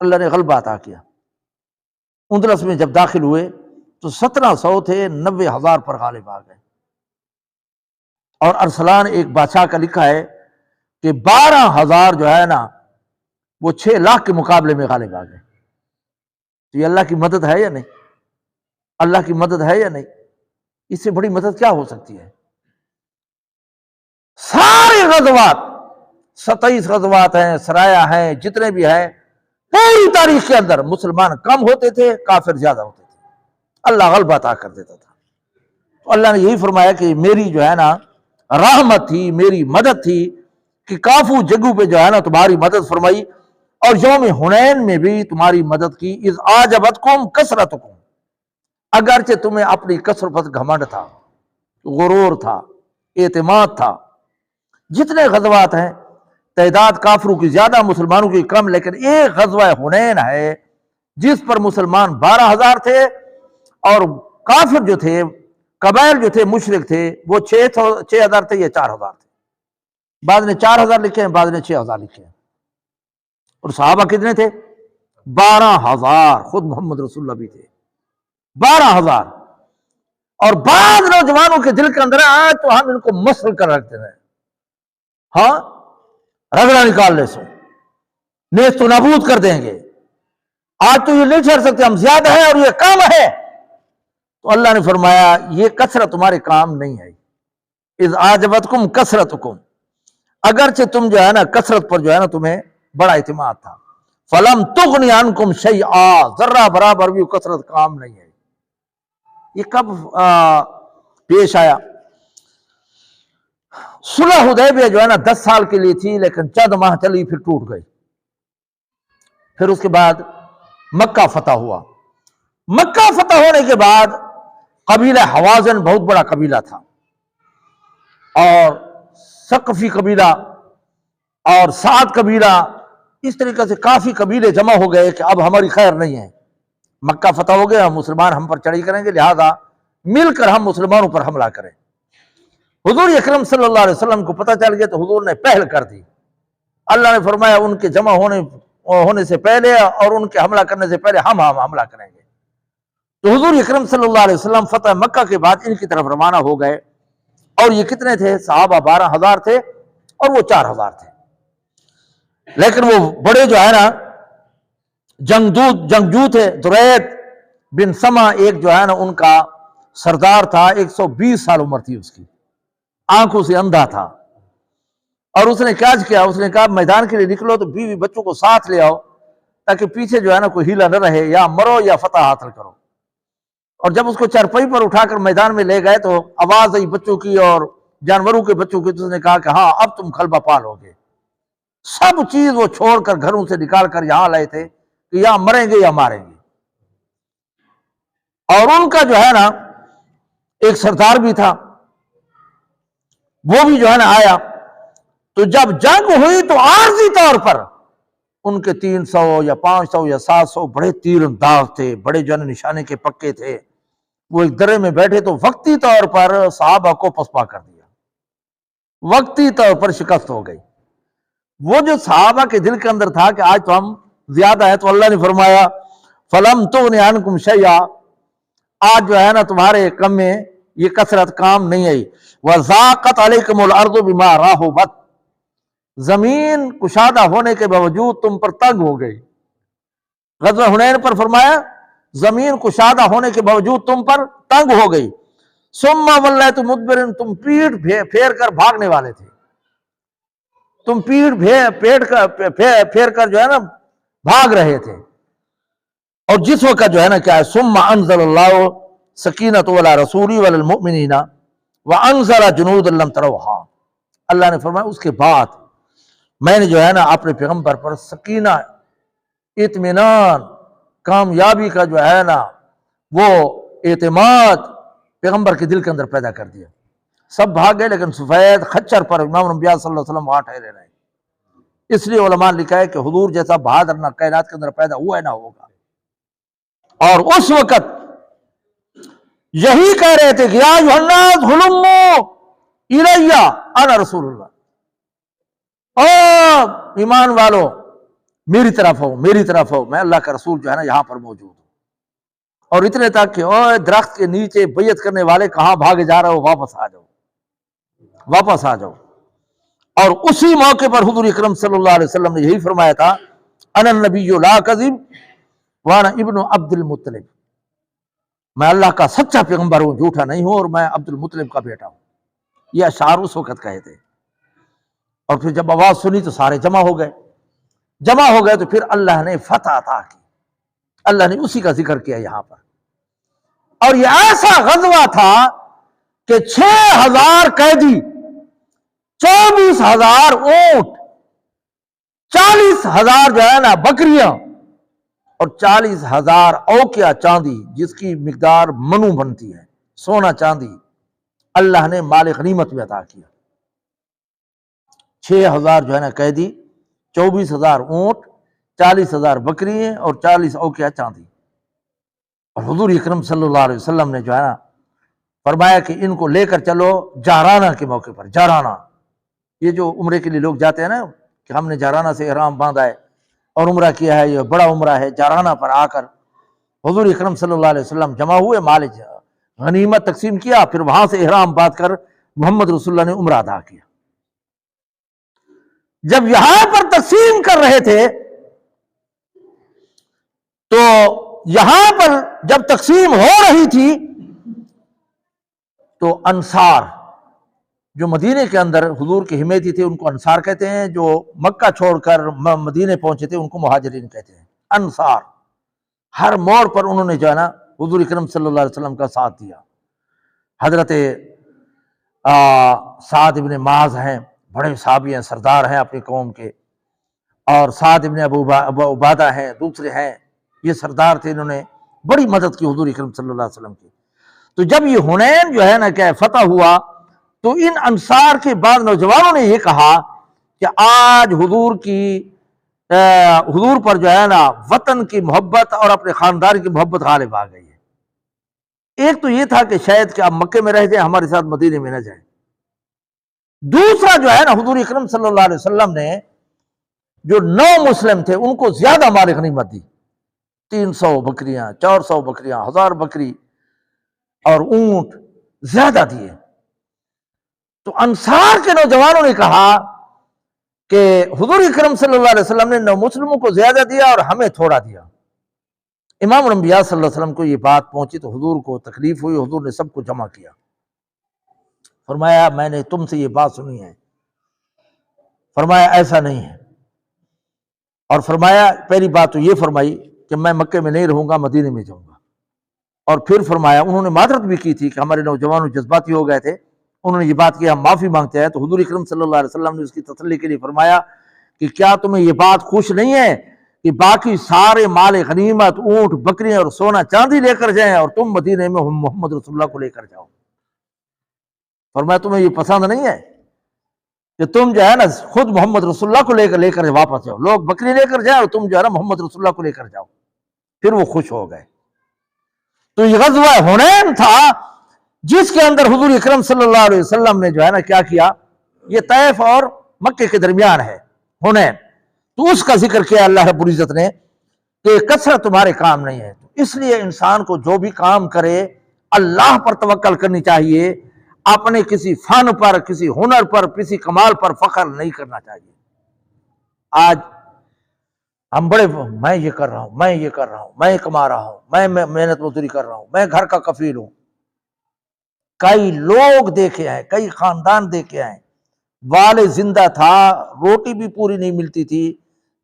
اللہ نے غلبہ عطا کیا۔ اندلس میں جب داخل ہوئے تو 1700 تھے، 90,000 پر غالب آ گئے۔ اور ارسلان ایک بادشاہ کا لکھا ہے کہ 12,000 جو ہے نا وہ 6 لاکھ کے مقابلے میں غالب آ گئے۔ تو یہ اللہ کی مدد ہے یا نہیں؟ اللہ کی مدد ہے یا نہیں؟ اس سے بڑی مدد کیا ہو سکتی ہے؟ سارے غزوات، 27 غزوات ہیں، سرایا ہیں، جتنے بھی ہیں، پوری تاریخ کے اندر مسلمان کم ہوتے تھے، کافر زیادہ ہوتے تھے، اللہ غلبہ عطا کر دیتا تھا۔ تو اللہ نے یہی فرمایا کہ میری جو ہے نا رحمت تھی، میری مدد تھی کہ کافی جگہوں پہ جو ہے نا تمہاری مدد فرمائی، اور یوم حنین میں بھی تمہاری مدد کی۔ اذ اعجبتکم کثرتکم، اگرچہ تمہیں اپنی کثرت پر گھمنڈ تھا، غرور تھا، اعتماد تھا۔ جتنے غزوات ہیں تعداد کافروں کی زیادہ، مسلمانوں کی کم، لیکن ایک غزوہ حنین ہے جس پر مسلمان 12,000 تھے اور کافر جو تھے، قبائل جو تھے، مشرک تھے، وہ 6,000 تھے یا 4,000 تھے۔ بعض نے 4,000 لکھے ہیں، بعض نے 6,000 لکھے ہیں۔ اور صحابہ کتنے تھے؟ 12,000، خود محمد رسول اللہ بھی تھے 12,000۔ اور بعض نوجوانوں کے دل کے اندر آج تو ہم ان کو مسل کر رکھتے ہیں، ہاں رگڑا نکال لے سو، نیست و نابود کر دیں گے، آج تو یہ نہیں ٹھہر سکتے، ہم زیادہ ہیں اور یہ کم ہے۔ تو اللہ نے فرمایا یہ کثرت تمہارے کام نہیں ہے۔ اذ اعجبتکم کثرتکم، اگرچہ تم جو ہے نا کثرت پر جو ہے نا تمہیں بڑا اعتماد تھا، فلم تغنی عنکم شیئا، ذرہ برابر بھی کثرت کام نہیں ہے۔ یہ کب پیش آیا؟ صلح حدیبیہ جو ہے نا 10 سال کے لیے تھی، لیکن چند ماہ چلی پھر ٹوٹ گئی۔ پھر اس کے بعد مکہ فتح ہوا۔ مکہ فتح ہونے کے بعد قبیلہ حوازن بہت بڑا قبیلہ تھا، اور ثقفی قبیلہ اور سعد قبیلہ، اس طریقے سے کافی قبیلے جمع ہو گئے کہ اب ہماری خیر نہیں ہے، مکہ فتح ہو گیا، مسلمان ہم پر چڑھائی کریں گے، لہذا مل کر ہم مسلمانوں پر حملہ کریں۔ حضور اکرم صلی اللہ علیہ وسلم کو پتہ چل گیا تو حضور نے پہل کر دی۔ اللہ نے فرمایا ان کے جمع ہونے سے پہلے اور ان کے حملہ کرنے سے پہلے ہم حملہ کریں گے۔ تو حضور اکرم صلی اللہ علیہ وسلم فتح مکہ کے بعد ان کی طرف روانہ ہو گئے، اور یہ کتنے تھے؟ صحابہ 12,000 تھے اور وہ 4,000 تھے، لیکن وہ بڑے جو ہے نا جنگجو تھے۔ دریت بن سما ایک جو ہے نا ان کا سردار تھا، 120 سال عمر تھی اس کی، آنکھوں سے اندھا تھا، اور اس نے کیا کیا؟ اس نے کہا میدان کے لیے نکلو تو بیوی بچوں کو ساتھ لے آؤ تاکہ پیچھے جو ہے نا کوئی ہیلا نہ رہے، یا مرو یا فتح حاصل کرو۔ اور جب اس کو چرپائی پر اٹھا کر میدان میں لے گئے تو آواز آئی بچوں کی اور جانوروں کے بچوں کی، تو اس نے کہا کہ ہاں اب تم غلبہ پال ہوگے۔ سب چیز وہ چھوڑ کر گھروں سے نکال کر یہاں لائے تھے کہ یا مریں گے یا ماریں گے۔ اور ان کا جو ہے نا ایک سردار بھی تھا، وہ بھی جو ہے نا آیا۔ تو جب جنگ ہوئی تو عارضی طور پر ان کے 300 یا 500 یا 700 بڑے تیر انداز تھے، بڑے جو ہے نشانے کے پکے تھے، وہ ایک درے میں بیٹھے تو وقتی طور پر صحابہ کو پسپا کر دیا، وقتی طور پر شکست ہو گئی۔ وہ جو صحابہ کے دل کے اندر تھا کہ آج تو ہم زیادہ ہے، تو اللہ نے فرمایا فَلَمْ تُغْنِ عَنْكُمْ شَيْئًا، آج جو ہے نا تمہارے کم میں یہ کثرت کام نہیں آئی۔ وَضَاقَتْ عَلَيْكُمُ الْأَرْضُ بِمَا رَحُبَتْ، زمین کشادہ ہونے کے باوجود تم پر تنگ ہو گئی۔ غزوہ حنین پر فرمایا زمین کشادہ ہونے کے باوجود تم پر تنگ ہو گئی۔ ثُمَّ وَلَّيْتُمْ مُدْبِرِينَ، تم پیٹ پھیر کر بھاگنے والے تھے، تم پھیر کر جو ہے نا بھاگ رہے تھے۔ اور جس وقت جو ہے نا کیا ہے ثُمَّ أَنزَلَ اللَّهُ سَكِينَتَهُ عَلَى رَسُولِهِ وَعَلَى الْمُؤْمِنِينَ وَأَنزَلَ جُنُودًا لَمْ تَرَوْهَا، اللہ نے فرمایا اس کے بعد میں نے جو ہے نا اپنے پیغمبر پر سکینہ، اطمینان، کامیابی کا جو ہے نا وہ اعتماد پیغمبر کے دل کے اندر پیدا کر دیا۔ سب بھاگ گئے، لیکن سفید خچر پر امام الانبیاء صلی اللہ علیہ وسلم وہاں ٹھہرے رہے۔ اس لیے علماء نے لکھا ہے کہ حضور جیسا بہادر نہ کائنات کے اندر پیدا ہوا ہے نہ ہوگا۔ اور اس وقت یہی کہہ رہے تھے کہ یا ایھا الناس ہلموا الی انا رسول اللہ، او ایمان والو میری طرف ہو، میری طرف ہو، میں اللہ کا رسول جو ہے نا یہاں پر موجود ہوں۔ اور اتنے تک کہ اوہ درخت کے نیچے بیعت کرنے والے کہاں بھاگے جا رہے ہو، واپس آ جاؤ، واپس آ جاؤ۔ اور اسی موقع پر حضور اکرم صلی اللہ علیہ وسلم نے یہی فرمایا تھا انا النبی لا کذب وانا ابن عبد المطلب، میں اللہ کا سچا پیغمبر ہوں، جھوٹا نہیں ہوں، اور میں عبد المطلب کا بیٹا ہوں۔ یہ اشعار اس وقت کہے تھے۔ اور پھر جب آواز سنی تو سارے جمع ہو گئے تو پھر اللہ نے فتح عطا کی، اللہ نے اسی کا ذکر کیا یہاں پر۔ اور یہ ایسا غزوہ تھا کہ 6,000 قیدی، 24,000 اونٹ، 40,000 جو ہے نا بکریاں، اور 40,000 اوقیہ چاندی جس کی مقدار منو بنتی ہے، سونا چاندی، اللہ نے مال غنیمت میں عطا کیا۔ 6,000 جو ہے نا قیدی، 24,000 اونٹ، 40,000 بکریاں اور 40 اوقیہ چاندی۔ اور حضور اکرم صلی اللہ علیہ وسلم نے جو ہے نا فرمایا کہ ان کو لے کر چلو جارانہ کے موقع پر۔ جارانہ، یہ جو عمرے کے لیے لوگ جاتے ہیں نا کہ ہم نے جارانہ سے احرام باندھا ہے اور عمرہ کیا ہے، یہ بڑا عمرہ ہے، جارانہ پر آ کر حضور اکرم صلی اللہ علیہ وسلم جمع ہوئے، مال غنیمت تقسیم کیا، پھر وہاں سے احرام باندھ کر محمد رسول اللہ نے عمرہ ادا کیا۔ جب یہاں پر تقسیم کر رہے تھے تو یہاں پر جب تقسیم ہو رہی تھی تو انصار جو مدینے کے اندر حضور کی حمایتی تھے ان کو انصار کہتے ہیں، جو مکہ چھوڑ کر مدینے پہنچے تھے ان کو مہاجرین کہتے ہیں۔ انصار ہر موڑ پر انہوں نے جو ہے نا حضور اکرم صلی اللہ علیہ وسلم کا ساتھ دیا۔ حضرت سعد ابن معاذ ہیں، بڑے صحابی ہیں، سردار ہیں اپنی قوم کے، اور سعد ابن ابو عبادہ ہیں، دوسرے ہیں، یہ سردار تھے، انہوں نے بڑی مدد کی حضور اکرم صلی اللہ علیہ وسلم کی۔ تو جب یہ حنین جو ہے نا کہ فتح ہوا تو ان انصار کے بعد نوجوانوں نے یہ کہا کہ آج حضور پر جو ہے نا وطن کی محبت اور اپنے خاندان کی محبت غالب آ گئی ہے۔ ایک تو یہ تھا کہ شاید کہ آپ مکے میں رہ جائیں، ہمارے ساتھ مدینے میں نہ جائیں۔ دوسرا جو ہے نا، حضور اکرم صلی اللہ علیہ وسلم نے جو 9 مسلم تھے ان کو زیادہ مال غنیمت دی، 300 بکریاں، 400 بکریاں، 1000 بکری اور اونٹ زیادہ دیے۔ تو انصار کے نوجوانوں نے کہا کہ حضور اکرم صلی اللہ علیہ وسلم نے 9 مسلموں کو زیادہ دیا اور ہمیں تھوڑا دیا۔ امام الانبیاء صلی اللہ علیہ وسلم کو یہ بات پہنچی تو حضور کو تکلیف ہوئی، حضور نے سب کو جمع کیا، فرمایا میں نے تم سے یہ بات سنی ہے، فرمایا ایسا نہیں ہے، اور فرمایا پہلی بات تو یہ فرمائی کہ میں مکے میں نہیں رہوں گا، مدینے میں جاؤں گا، اور پھر فرمایا انہوں نے معذرت بھی کی تھی کہ ہمارے نوجوانوں جذباتی ہو گئے تھے، انہوں نے یہ بات کی ہم معافی مانگتے ہیں۔ تو حضور اکرم صلی اللہ علیہ وسلم نے اس کی تسلی کے لیے فرمایا کہ کیا تمہیں یہ بات خوش نہیں ہے کہ باقی سارے مال غنیمت، اونٹ، بکریاں اور سونا چاندی لے کر جائیں اور تم مدینے میں محمد رسول اللہ کو لے کر جاؤ؟ فرمایا تمہیں یہ پسند نہیں ہے کہ تم جو ہے نا خود محمد رسول اللہ کو لے کر واپس جاؤ، لوگ بکری لے کر جائیں اور تم جو ہے نا محمد رسول اللہ کو لے کر جاؤ؟ پھر وہ خوش ہو گئے۔ تو یہ غزوہ حنین تھا جس کے اندر حضور اکرم صلی اللہ علیہ وسلم نے جو ہے نا کیا کیا، یہ طائف اور مکے کے درمیان ہے حنین، تو اس کا ذکر کیا اللہ رب العزت نے کہ کثرت تمہارے کام نہیں ہے۔ اس لیے انسان کو جو بھی کام کرے اللہ پر توکل کرنی چاہیے، اپنے کسی فن پر، کسی ہنر پر، کسی کمال پر فخر نہیں کرنا چاہیے۔ آج ہم بڑے میں یہ کر رہا ہوں، میں یہ کر رہا ہوں، میں کما رہا ہوں، میں محنت مزدوری کر رہا ہوں، میں گھر کا کفیل ہوں۔ کئی لوگ دیکھے ہیں، کئی خاندان دیکھے ہیں، والد زندہ تھا روٹی بھی پوری نہیں ملتی تھی،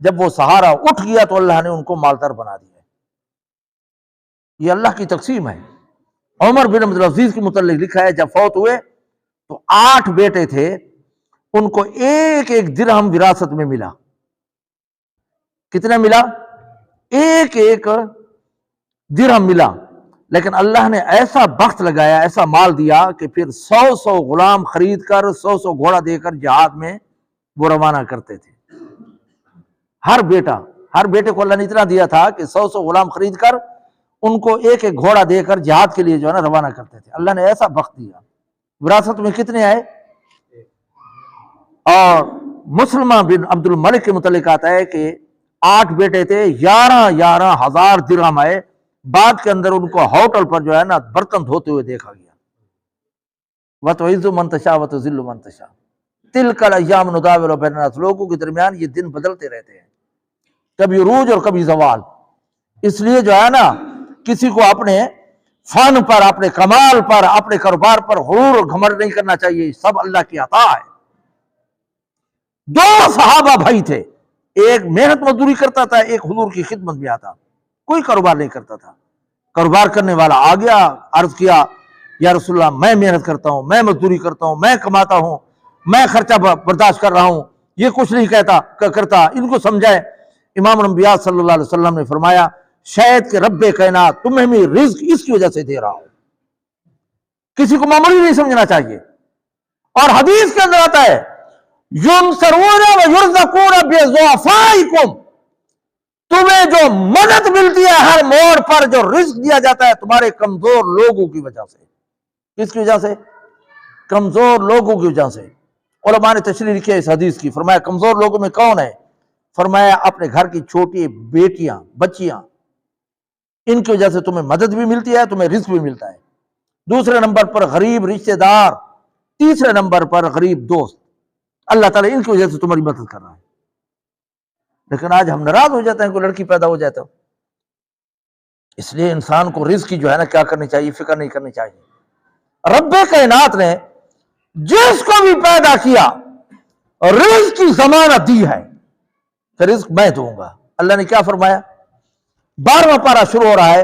جب وہ سہارا اٹھ گیا تو اللہ نے ان کو مالدار بنا دیا۔ یہ اللہ کی تقسیم ہے۔ عمر بن عبدالعزیز کے متعلق لکھا ہے جب فوت ہوئے تو 8 بیٹے تھے، ان کو ایک ایک درہم وراثت میں ملا۔ کتنا ملا؟ ایک ایک درہم ملا، لیکن اللہ نے ایسا بخت لگایا، ایسا مال دیا کہ پھر 100 غلام خرید کر 100 گھوڑا دے کر جہاد میں وہ روانہ کرتے تھے۔ ہر بیٹے کو اللہ نے اتنا دیا تھا کہ 100 غلام خرید کر ان کو ایک ایک گھوڑا دے کر جہاد کے لیے جو ہے نا روانہ کرتے تھے۔ اللہ نے ایسا بخت دیا۔ وراثت میں کتنے آئے؟ اور مسلمہ بن عبد الملک کے متعلق آتا ہے کہ 8 بیٹے تھے، 11 ہزار درہم آئے۔ بعد کے اندر ان کو ہوٹل پر جو ہے نا برتن دھوتے ہوئے دیکھا گیا۔ وَتُعِزُّ مَن تَشَاءُ وَتُذِلُّ مَن تَشَاءُ تِلْكَ الْأَيَّامُ نُدَاوِلُهَا بَيْنَ النَّاسِ، لوگوں کے درمیان یہ دن بدلتے رہتے ہیں، کبھی عروج اور کبھی زوال۔ اس لیے جو ہے نا کسی کو اپنے فن پر، اپنے کمال پر، اپنے کاروبار پر غرور اور گھمنڈ نہیں کرنا چاہیے، سب اللہ کی عطا ہے۔ 2 صحابہ بھائی تھے، ایک محنت مزدوری کرتا تھا، ایک حضور کی خدمت میں آتا، کوئی کاروبار نہیں کرتا تھا۔ کاروبار کرنے والا آ گیا، عرض کیا یا رسول اللہ میں محنت کرتا ہوں، میں مزدوری کرتا ہوں، میں کماتا ہوں، میں خرچہ برداشت کر رہا ہوں، یہ کچھ نہیں کرتا، ان کو سمجھائے۔ امام الانبیاء صلی اللہ علیہ وسلم نے فرمایا شاید کہ رب کائنات تمہیں بھی رزق اس کی وجہ سے دے رہا ہو، کسی کو معمولی نہیں سمجھنا چاہیے۔ اور حدیث کے اندر آتا ہے يُنصَرُونَ وَيُرْزَقُونَ بِضُعَفَائِكُمْ، تمہیں جو مدد ملتی ہے ہر موڑ پر، جو رزق دیا جاتا ہے تمہارے کمزور لوگوں کی وجہ سے۔ کس کی وجہ سے؟ کمزور لوگوں کی وجہ سے۔ علماء نے تشریح لکھی ہے اس حدیث کی، فرمایا کمزور لوگوں میں کون ہے؟ فرمایا اپنے گھر کی چھوٹی بیٹیاں، بچیاں، ان کی وجہ سے تمہیں مدد بھی ملتی ہے، تمہیں رزق بھی ملتا ہے۔ دوسرے نمبر پر غریب رشتہ دار، تیسرے نمبر پر غریب دوست، اللہ تعالیٰ ان کی وجہ سے تمہاری مدد کر رہا ہے۔ لیکن آج ہم ناراض ہو جاتے ہیں کوئی لڑکی پیدا ہو جاتا ہے۔ اس لیے انسان کو رزق کی جو ہے نا کیا کرنی چاہیے، فکر نہیں کرنی چاہیے۔ رب کائنات نے جس کو بھی پیدا کیا رزق کی ضمانت دی ہے کہ رزق میں دوں گا۔ اللہ نے کیا فرمایا؟ 12واں پارہ شروع ہو رہا ہے،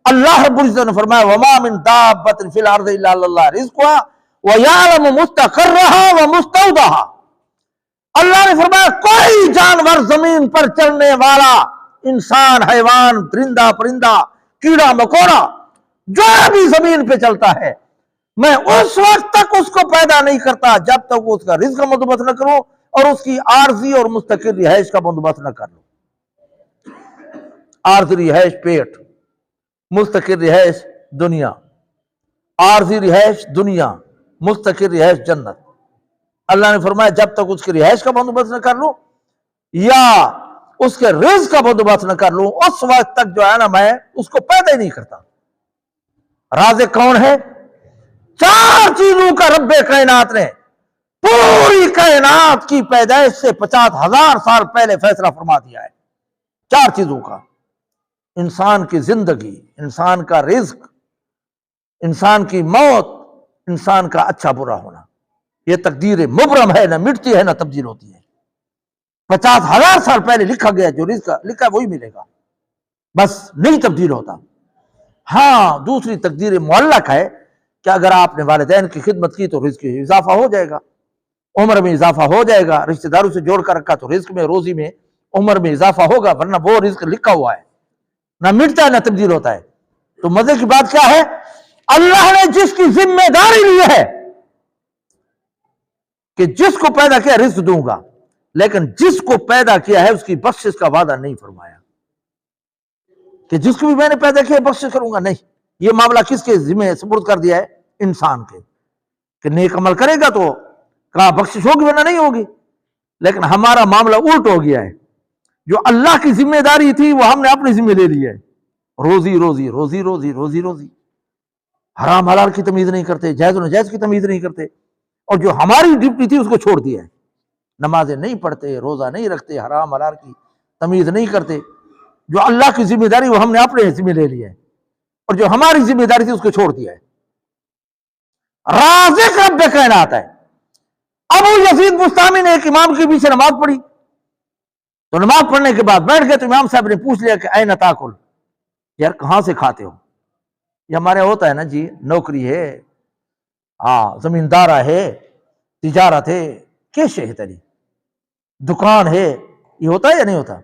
اللہ رب العزت نے فرمایا وَمَا مِن دَابَّةٍ فِي الْأَرْضِ إِلَّا عَلَى اللَّهِ رِزْقُهَا وَيَعْلَمُ مُسْتَقَرَّهَا وَمُسْتَوْدَعَهَا۔ اللہ نے فرمایا کوئی جانور زمین پر چلنے والا، انسان، حیوان، درندہ، پرندہ، کیڑا مکوڑا، جو بھی زمین پہ چلتا ہے، میں اس وقت تک اس کو پیدا نہیں کرتا جب تک اس کا رزق بندوبست نہ کروں، اور اس کی عارضی اور مستقل رہائش کا بندوبست نہ کر لو۔ عارضی رہائش پیٹ، مستقل رہائش دنیا، عارضی رہائش دنیا، مستقل رہائش جنت۔ اللہ نے فرمایا جب تک اس کی رہائش کا بندوبست نہ کر لوں یا اس کے رزق کا بندوبست نہ کر لوں، اس وقت تک جو ہے نا میں اس کو پیدا ہی نہیں کرتا۔ رازق کون ہے؟ چار چیزوں کا رب کائنات نے پوری کائنات کی پیدائش سے 50,000 سال پہلے فیصلہ فرما دیا ہے۔ چار چیزوں کا: انسان کی زندگی، انسان کا رزق، انسان کی موت، انسان کا اچھا برا ہونا۔ یہ تقدیر مبرم ہے، نہ مٹتی ہے نہ تبدیل ہوتی ہے۔ 50,000 سال پہلے لکھا گیا، جو رزق لکھا وہی ملے گا، بس نہیں تبدیل ہوتا۔ ہاں دوسری تقدیر معلق ہے کہ اگر آپ نے والدین کی خدمت کی تو رزق میں اضافہ ہو جائے گا، عمر میں اضافہ ہو جائے گا، رشتہ داروں سے جوڑ کر رکھا تو رزق میں، روزی میں، عمر میں اضافہ ہوگا، ورنہ وہ رزق لکھا ہوا ہے، نہ مٹتا ہے نہ تبدیل ہوتا ہے۔ تو مزے کی بات کیا ہے؟ اللہ نے جس کی ذمہ داری لی ہے کہ جس کو پیدا کیا رزق دوں گا، لیکن جس کو پیدا کیا ہے اس کی بخشش کا وعدہ نہیں فرمایا کہ جس کو بھی میں نے پیدا کیا بخشش کروں گا، نہیں۔ یہ معاملہ کس کے ذمہ سپرد کر دیا ہے؟ انسان کے، کہ نیک عمل کرے گا تو کہا بخشش ہوگی ورنہ نہیں ہوگی۔ لیکن ہمارا معاملہ الٹ ہو گیا ہے، جو اللہ کی ذمہ داری تھی وہ ہم نے اپنی ذمہ لے لی ہے۔ روزی روزی روزی روزی روزی روزی، حرام حلال کی تمیز نہیں کرتے، جائز و ناجائز کی تمیز نہیں کرتے، اور جو ہماری ڈیوٹی تھی اس کو چھوڑ دیا ہے۔ نمازیں نہیں پڑھتے، روزہ نہیں رکھتے، حرام حلال کی تمیز نہیں کرتے۔ جو اللہ کی ذمہ داری وہ ہم نے اپنے ذمہ لے لی ہے، اور جو ہماری ذمہ داری تھی اس کو چھوڑ دیا ہے۔ رازق رب کائنات ہے۔ ابو یزید بستامی نے ایک امام کے پیچھے نماز پڑھی، تو نماز پڑھنے کے بعد بیٹھ گئے تو امام صاحب نے پوچھ لیا کہ این تاکل، یار کہاں سے کھاتے ہو؟ یہ ہمارے ہوتا ہے نا جی، نوکری ہے، ہاں زمیندارہ ہے، تجارت ہے، کیسے ہے تیری دکان ہے، یہ ہوتا ہے یا نہیں ہوتا؟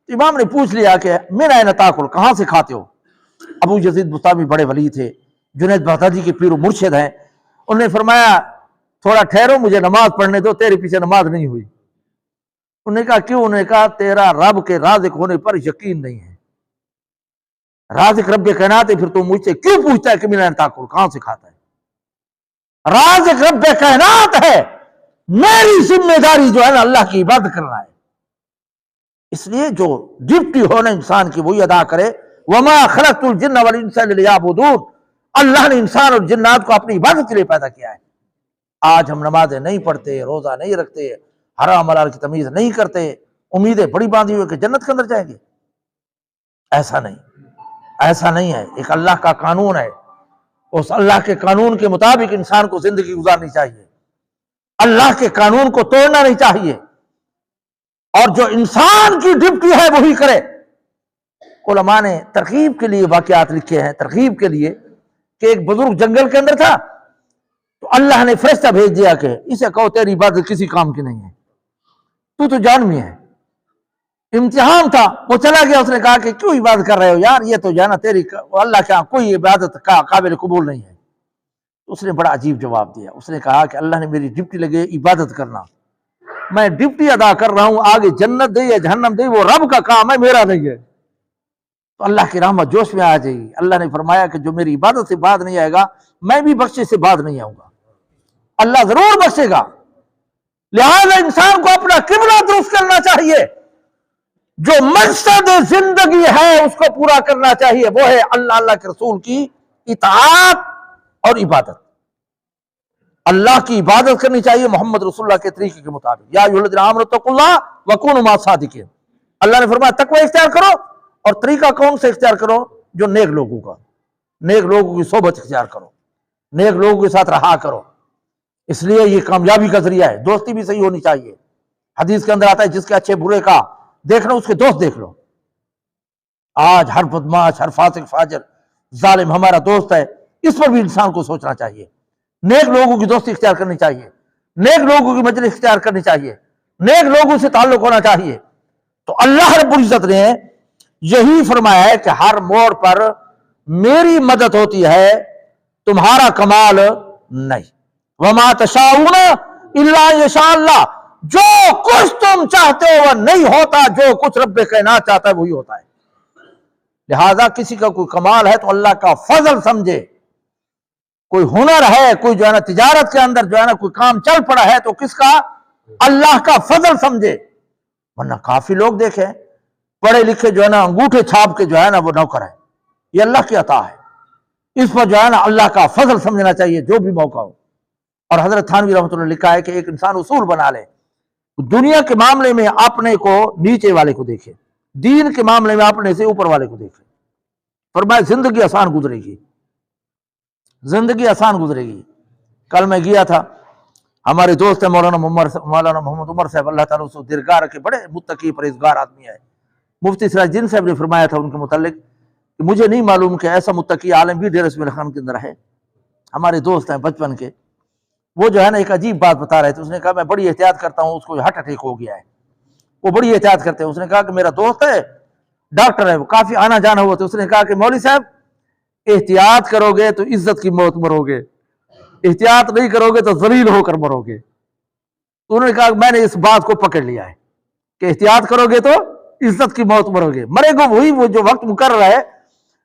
تو امام نے پوچھ لیا کہ میرا این تاکل، کہاں سے کھاتے ہو؟ ابو یزید بستامی بڑے ولی تھے، جنید بغدادی کے پیر و مرشد ہیں، انہوں نے فرمایا تھوڑا ٹھہرو مجھے نماز پڑھنے دو، تیرے پیچھے نماز نہیں ہوئی۔ انہوں نے کہا کیوں؟ انہوں نے کہا تیرا رب کے رازق ہونے پر یقین نہیں ہے۔ رازق رب کائنات ہے، پھر تو مجھ سے کیوں پوچھتا ہے کہ میرا تاکل کہاں سے کھاتا ہے؟ رازق رب کائنات ہے، میری ذمہ داری جو ہے نا اللہ کی عبادت کرنا ہے۔ اس لیے جو ڈیوٹی ہونا انسان کی وہی ادا کرے۔ وما خلقت الجن والانس الا لیعبدون، اللہ نے انسان اور جنات کو اپنی عبادت کے لیے پیدا کیا ہے۔ آج ہم نمازیں نہیں پڑھتے، روزہ نہیں رکھتے، حرام حلال کی تمیز نہیں کرتے، امیدیں بڑی باندھی ہوئے کہ جنت کے اندر جائیں گے۔ ایسا نہیں، ایسا نہیں ہے۔ ایک اللہ کا قانون ہے، اس اللہ کے قانون کے مطابق انسان کو زندگی گزارنی چاہیے، اللہ کے قانون کو توڑنا نہیں چاہیے، اور جو انسان کی ڈیوٹی ہے وہی کرے۔ علماء نے ترغیب کے لیے واقعات لکھے ہیں، ترغیب کے لیے، کہ ایک بزرگ جنگل کے اندر تھا، تو اللہ نے فرشتہ بھیج دیا کہ اسے کہو تیری عبادت کسی کام کی نہیں ہے، تو جانوی ہے۔ امتحان تھا، وہ چلا گیا، اس نے کہا کہ کیوں عبادت کر رہے ہو یار، یہ تو جانا تیری اللہ کے کوئی عبادت کا قابل قبول نہیں ہے۔ اس نے بڑا عجیب جواب دیا، اس نے کہا کہ اللہ نے میری ڈیوٹی لگے عبادت کرنا، میں ڈیوٹی ادا کر رہا ہوں، آگے جنت دے یا جہنم دے وہ رب کا کام ہے، میرا نہیں ہے۔ تو اللہ کی رحمت جوش میں آ جائے گی۔ اللہ نے فرمایا کہ جو میری عبادت سے بعد نہیں آئے گا میں بھی بخشش سے بعد نہیں آؤں گا، اللہ ضرور بخشے گا۔ لہذا انسان کو اپنا قبلہ درست کرنا چاہیے، جو مقصد زندگی ہے اس کو پورا کرنا چاہیے، وہ ہے اللہ کے رسول کی اطاعت اور عبادت۔ اللہ کی عبادت کرنی چاہیے محمد رسول اللہ کے طریقے کے مطابق۔ یا ایھا الذین آمنوا اتقوا اللہ وکونوا مع الصادقین، اللہ نے فرمایا تقوی اختیار کرو، اور طریقہ کون سے اختیار کرو؟ جو نیک لوگوں کا، نیک لوگوں کی صحبت اختیار کرو، نیک لوگوں کے ساتھ رہا کرو۔ اس لیے یہ کامیابی کا ذریعہ ہے۔ دوستی بھی صحیح ہونی چاہیے، حدیث کے اندر آتا ہے جس کے اچھے برے کا دیکھنا اس کے دوست دیکھ لو۔ آج ہر بدماش، ہر فاسق فاجر ظالم ہمارا دوست ہے، اس پر بھی انسان کو سوچنا چاہیے۔ نیک لوگوں کی دوستی اختیار کرنی چاہیے، نیک لوگوں کی مجلس اختیار کرنی چاہیے، نیک لوگوں سے تعلق ہونا چاہیے۔ تو اللہ رب العزت نے یہی فرمایا ہے کہ ہر موڑ پر میری مدد ہوتی ہے، تمہارا کمال نہیں۔ وما تشاءون الا یشاء اللہ، جو کچھ تم چاہتے ہو وہ نہیں ہوتا، جو کچھ رب کائنات چاہتا ہے وہی ہوتا ہے۔ لہذا کسی کا کوئی کمال ہے تو اللہ کا فضل سمجھے، کوئی ہنر ہے، کوئی جو ہے نا تجارت کے اندر جو ہے نا کوئی کام چل پڑا ہے تو کس کا؟ اللہ کا فضل سمجھے۔ ورنہ کافی لوگ دیکھیں پڑھے لکھے جو ہے نا انگوٹھے چھاپ کے جو ہے نا وہ نوکر ہے، یہ اللہ کی عطا ہے، اس پر جو ہے نا اللہ کا فضل سمجھنا چاہیے جو بھی موقع ہو۔ اور حضرت تھانوی رحمۃ اللہ نے لکھا ہے کہ ایک انسان اصول بنا لے، دنیا کے معاملے میں اپنے کو نیچے والے کو دیکھے، دین کے معاملے میں اپنے سے اوپر والے کو دیکھے، فرمایا زندگی آسان گزرے گی، زندگی آسان گزرے گی۔ کل میں گیا تھا، ہمارے دوست ہیں مولانا محمد عمر صاحب، اللہ تعالیٰ اس درگاہ کے بڑے متقی پرہیزگار آدمی ہے۔ مفتی سراج الدین صاحب نے فرمایا تھا ان کے متعلق کہ مجھے نہیں معلوم کہ ایسا متقی عالم بھی ڈیرہ اسماعیل خان کے اندر ہے۔ ہمارے دوست ہیں بچپن کے، وہ جو ہے نا ایک عجیب بات بتا رہے تھے، اس نے کہا میں بڑی احتیاط کرتا ہوں، اس کو ہارٹ اٹیک ہو گیا ہے، وہ بڑی احتیاط کرتے ہیں۔ اس نے کہا کہ میرا دوست ہے ڈاکٹر ہے، وہ کافی آنا جانا ہوا، تو اس نے کہا کہ مولوی صاحب احتیاط کرو گے تو عزت کی موت مرو گے، احتیاط نہیں کرو گے تو ذلیل ہو کر مرو گے۔ تو انہوں نے کہا کہ میں نے اس بات کو پکڑ لیا ہے کہ احتیاط کرو گے تو عزت کی موت مرو گے، مرے گا وہی وہ جو وقت مقرر ہے،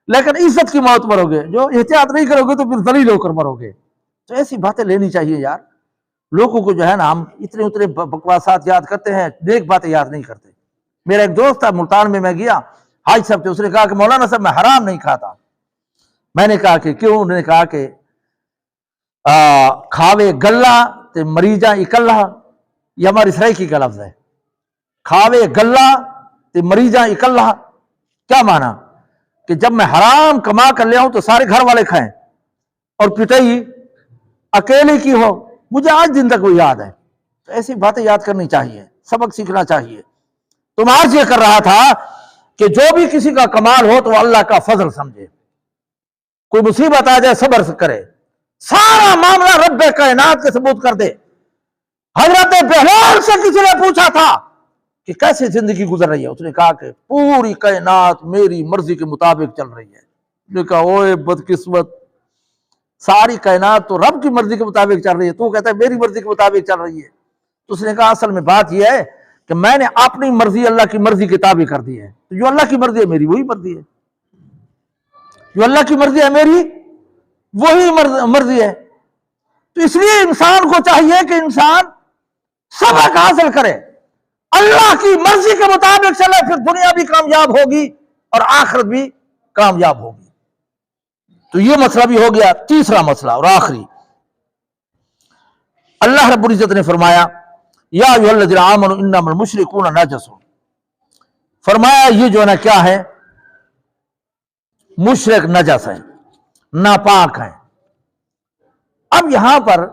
لیکن عزت کی موت مرو گے، جو احتیاط نہیں کرو گے تو پھر ذلیل ہو کر مرو گے۔ تو ایسی باتیں لینی چاہیے یار، لوگوں کو جو ہے نا ہم اتنے بکواسات یاد کرتے ہیں، نیک باتیں یاد نہیں کرتے۔ میرا ایک دوست تھا ملتان میں گیا حاج صاحب تھے، اس نے کہا کہ مولانا صاحب میں حرام نہیں کھاتا۔ میں نے کہا کہ کیوں؟ انہوں نے کہا کہ کھاوے گلہ تے مریجاں اکلہ، یہ ہماری سرائکی کا لفظ ہے، کھاوے گلہ تے مریجاں اکلہ، کیا معنی؟ کہ جب میں حرام کما کر لے آؤں تو سارے گھر والے کھائیں اور پٹائی اکیلے کی ہو۔ مجھے آج دن تک وہ یاد ہے۔ تو ایسی باتیں یاد کرنی چاہیے، سبق سیکھنا چاہیے۔ تو میں آج یہ کر رہا تھا کہ جو بھی کسی کا کمال ہو تو وہ اللہ کا فضل سمجھے، کوئی مصیبت آ جائے صبر کرے، سارا معاملہ رب کائنات کے ثبوت کر دے۔ حضرت بہلول سے کسی نے پوچھا تھا کہ کیسے زندگی گزر رہی ہے، اس نے کہا کہ پوری کائنات میری مرضی کے مطابق چل رہی ہے۔ اس نے کہا اوے بدقسمت، ساری کائنات تو رب کی مرضی کے مطابق چل رہی ہے، تو کہتا ہے میری مرضی کے مطابق چل رہی ہے۔ تو اس نے کہا اصل میں بات یہ ہے کہ میں نے اپنی مرضی اللہ کی مرضی کے تابع کر دی ہے، تو جو اللہ کی مرضی ہے میری وہی مرضی ہے، جو اللہ کی مرضی ہے میری وہی مرضی ہے۔ تو اس لیے انسان کو چاہیے کہ انسان سبق حاصل کرے، اللہ کی مرضی کے مطابق چلے، پھر دنیا بھی کامیاب ہوگی اور آخرت بھی کامیاب ہوگی۔ تو یہ مسئلہ بھی ہو گیا۔ تیسرا مسئلہ اور آخری، اللہ رب العزت نے فرمایا یا ایھا الذین آمنوا انما المشرکون نجس، فرمایا یہ جو ہے نا کیا ہے، مشرک نجس ہیں، ناپاک ہیں۔ اب یہاں پر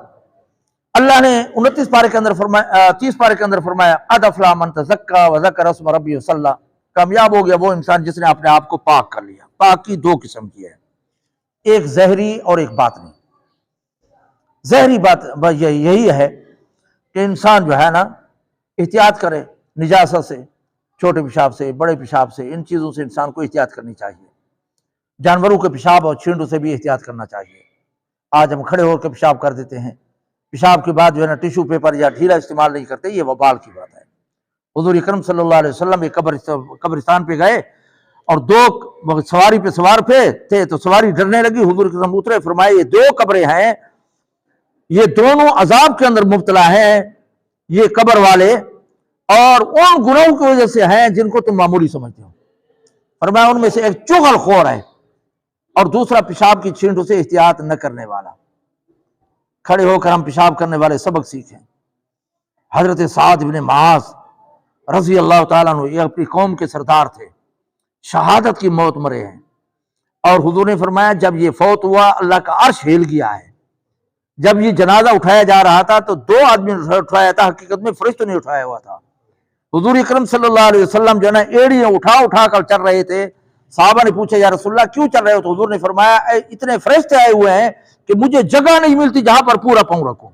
اللہ نے 29 پارے کے اندر فرمایا، 30 پارے کے اندر فرمایا قد افلح من تزکیٰ وذکر اسم ربہ وصلی، کامیاب ہو گیا وہ انسان جس نے اپنے آپ کو پاک کر لیا۔ پاکی دو قسم کی ہے، ایک ظاہری اور ایک باطنی۔ ظاہری بات یہی ہے کہ انسان جو ہے نا احتیاط کرے نجاست سے، چھوٹے پیشاب سے، بڑے پیشاب سے، ان چیزوں سے انسان کو احتیاط کرنی چاہیے۔ جانوروں کے پیشاب اور چھینٹوں سے بھی احتیاط کرنا چاہیے۔ آج ہم کھڑے ہو کے پیشاب کر دیتے ہیں، پیشاب کے بعد جو ہے نا ٹیشو پیپر یا ڈھیلا استعمال نہیں کرتے، یہ وبال کی بات ہے۔ حضور اکرم صلی اللہ علیہ وسلم ایک قبرستان پہ گئے اور دو سواری پہ سوار پہ تھے، تو سواری ڈرنے لگی، حضور اکرم اترے، فرمائے یہ دو قبریں ہیں، یہ دونوں عذاب کے اندر مبتلا ہیں، یہ قبر والے، اور ان گناہوں کی وجہ سے ہیں جن کو تم معمولی سمجھتے ہو۔ فرمایا ان میں سے ایک چغل خور ہے اور دوسرا پیشاب کی چھینٹوں سے احتیاط نہ کرنے والا۔ کھڑے ہو کر ہم پیشاب کرنے والے سبق سیکھیں۔ حضرت سعد بن معاذ رضی اللہ تعالیٰ عنہ، یہ اپنی قوم کے سردار تھے، شہادت کی موت مرے ہیں، اور حضور نے فرمایا جب یہ فوت ہوا اللہ کا عرش ہل گیا ہے۔ جب یہ جنازہ اٹھایا جا رہا تھا تو دو آدمی نے اٹھایا تھا، حقیقت میں فرشتوں نے اٹھایا ہوا تھا۔ حضور اکرم صلی اللہ علیہ وسلم جو ہے نا ایڑیاں اٹھا کر چل رہے تھے۔ صحابہ نے پوچھا یا رسول اللہ کیوں چل رہے ہو؟ تو حضور نے فرمایا اتنے فرشتے آئے ہوئے ہیں کہ مجھے جگہ نہیں ملتی جہاں پر پورا پاؤں رکھوں۔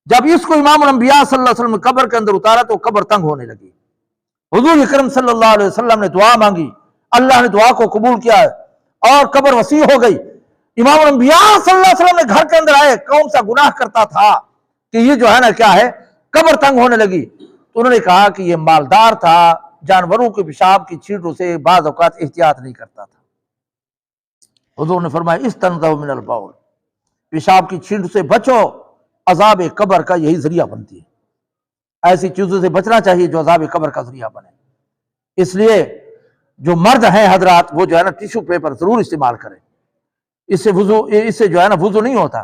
جب اس کو امام الانبیاء صلی اللہ علیہ وسلم نے قبر کے اندر اتارا تو قبر تنگ ہونے لگی۔ حضور اکرم صلی اللہ علیہ وسلم نے دعا مانگی، اللہ نے دعا کو قبول کیا اور قبر وسیع ہو گئی۔ امام الانبیاء صلی اللہ علیہ وسلم نے گھر کے اندر آئے، کون سا گناہ کرتا تھا کہ یہ جو ہے نا کیا ہے قبر تنگ ہونے لگی تو انہوں نے کہا کہ یہ مالدار تھا، جانوروں کے پیشاب کی چھینٹوں سے بعض اوقات احتیاط نہیں کرتا تھا۔ حضور نے فرمایا استنزہوا من البول، پیشاب کی چھینٹوں سے بچو، عذاب قبر کا یہی ذریعہ بنتی ہے۔ ایسی چیزوں سے بچنا چاہیے جو عذاب قبر کا ذریعہ بنے۔ اس لیے جو مرد ہیں حضرات، وہ جو ہے نا ٹیشو پیپر ضرور استعمال کریں۔ اس سے جو ہے نا وضو نہیں ہوتا،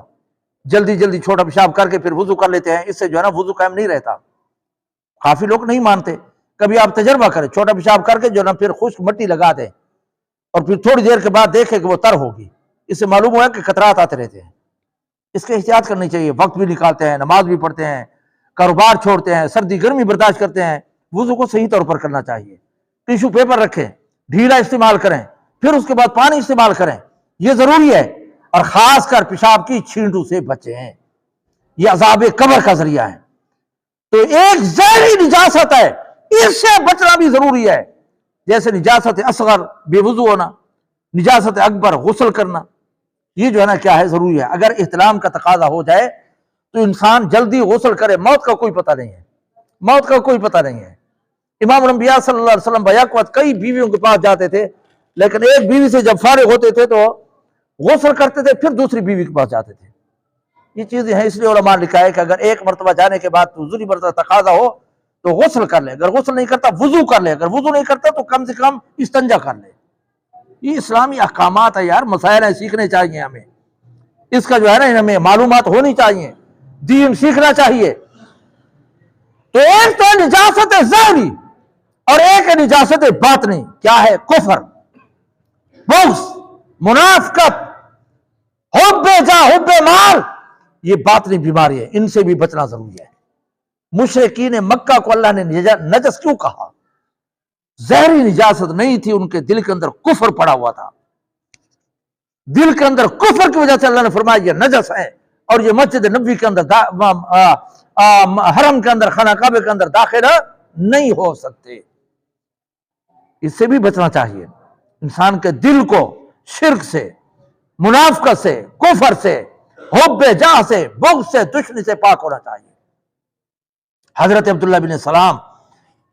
جلدی جلدی چھوٹا پیشاب کر کے پھر وضو کر لیتے ہیں، اس سے جو ہے نا وضو قائم نہیں رہتا۔ کافی لوگ نہیں مانتے، کبھی آپ تجربہ کریں، چھوٹا پیشاب کر کے جو ہے نا پھر خشک مٹی لگا دیں اور پھر تھوڑی دیر کے بعد دیکھیں کہ وہ تر ہوگی، اس سے معلوم ہوا کہ خطرات آتے رہتے ہیں۔ اس کے احتیاط کرنی چاہیے، وقت بھی نکالتے ہیں، نماز بھی پڑھتے ہیں، کاروبار چھوڑتے ہیں، سردی گرمی برداشت کرتے ہیں، وضو کو صحیح طور پر کرنا چاہیے۔ ٹیشو پیپر رکھیں، ڈھیلا استعمال کریں، پھر اس کے بعد پانی استعمال کریں، یہ ضروری ہے۔ اور خاص کر پیشاب کی چھینٹوں سے بچیں، یہ عذاب قبر کا ذریعہ ہے۔ تو ایک زہری نجاست ہے، اس سے بچنا بھی ضروری ہے، جیسے نجاست اصغر بے وضو ہونا، نجاست اکبر غسل کرنا، یہ جو ہے نا کیا ہے ضروری ہے۔ اگر احتلام کا تقاضا ہو جائے تو انسان جلدی غسل کرے، موت کا کوئی پتہ نہیں ہے، موت کا کوئی پتہ نہیں ہے۔ امام الانبیاء صلی اللہ علیہ وسلم بیک وقت کئی بیویوں کے پاس جاتے تھے، لیکن ایک بیوی سے جب فارغ ہوتے تھے تو غسل کرتے تھے، پھر دوسری بیوی کے پاس جاتے تھے۔ یہ چیزیں ہیں، اس لیے علماء نے لکھا ہے کہ اگر ایک مرتبہ جانے کے بعد دوسری مرتبہ تقاضا ہو تو غسل کر لے، اگر غسل نہیں کرتا وضو کر لے، اگر وضو نہیں کرتا تو کم سے کم استنجا کر لے۔ یہ اسلامی احکامات ہے یار، مسائل ہیں، سیکھنے چاہیے ہمیں، اس کا جو ہے نا ہمیں معلومات ہونی چاہیے، دین سیکھنا چاہیے۔ تو ایک تو نجاست ظاہری اور ایک ہے نجاست باطنی، کیا ہے؟ کفر، بغض، منافقت، حب جاہ، حب مال، یہ باطنی بیماری ہے، ان سے بھی بچنا ضروری ہے۔ مشرکین مکہ کو اللہ نے نجس کیوں کہا؟ زہری نجاست نہیں تھی، ان کے دل کے اندر کفر پڑا ہوا تھا، دل کے اندر کفر کی وجہ سے اللہ نے فرمایا یہ نجس ہے، اور یہ مسجد نبوی کے اندر حرم کے اندر، خانہ کعبہ کے اندر داخل نہیں ہو سکتے۔ اس سے بھی بچنا چاہیے، انسان کے دل کو شرک سے، منافقت سے، کفر سے، حب جاہ سے، بغض سے، دشمنی سے پاک ہونا چاہیے۔ حضرت عبداللہ بن سلام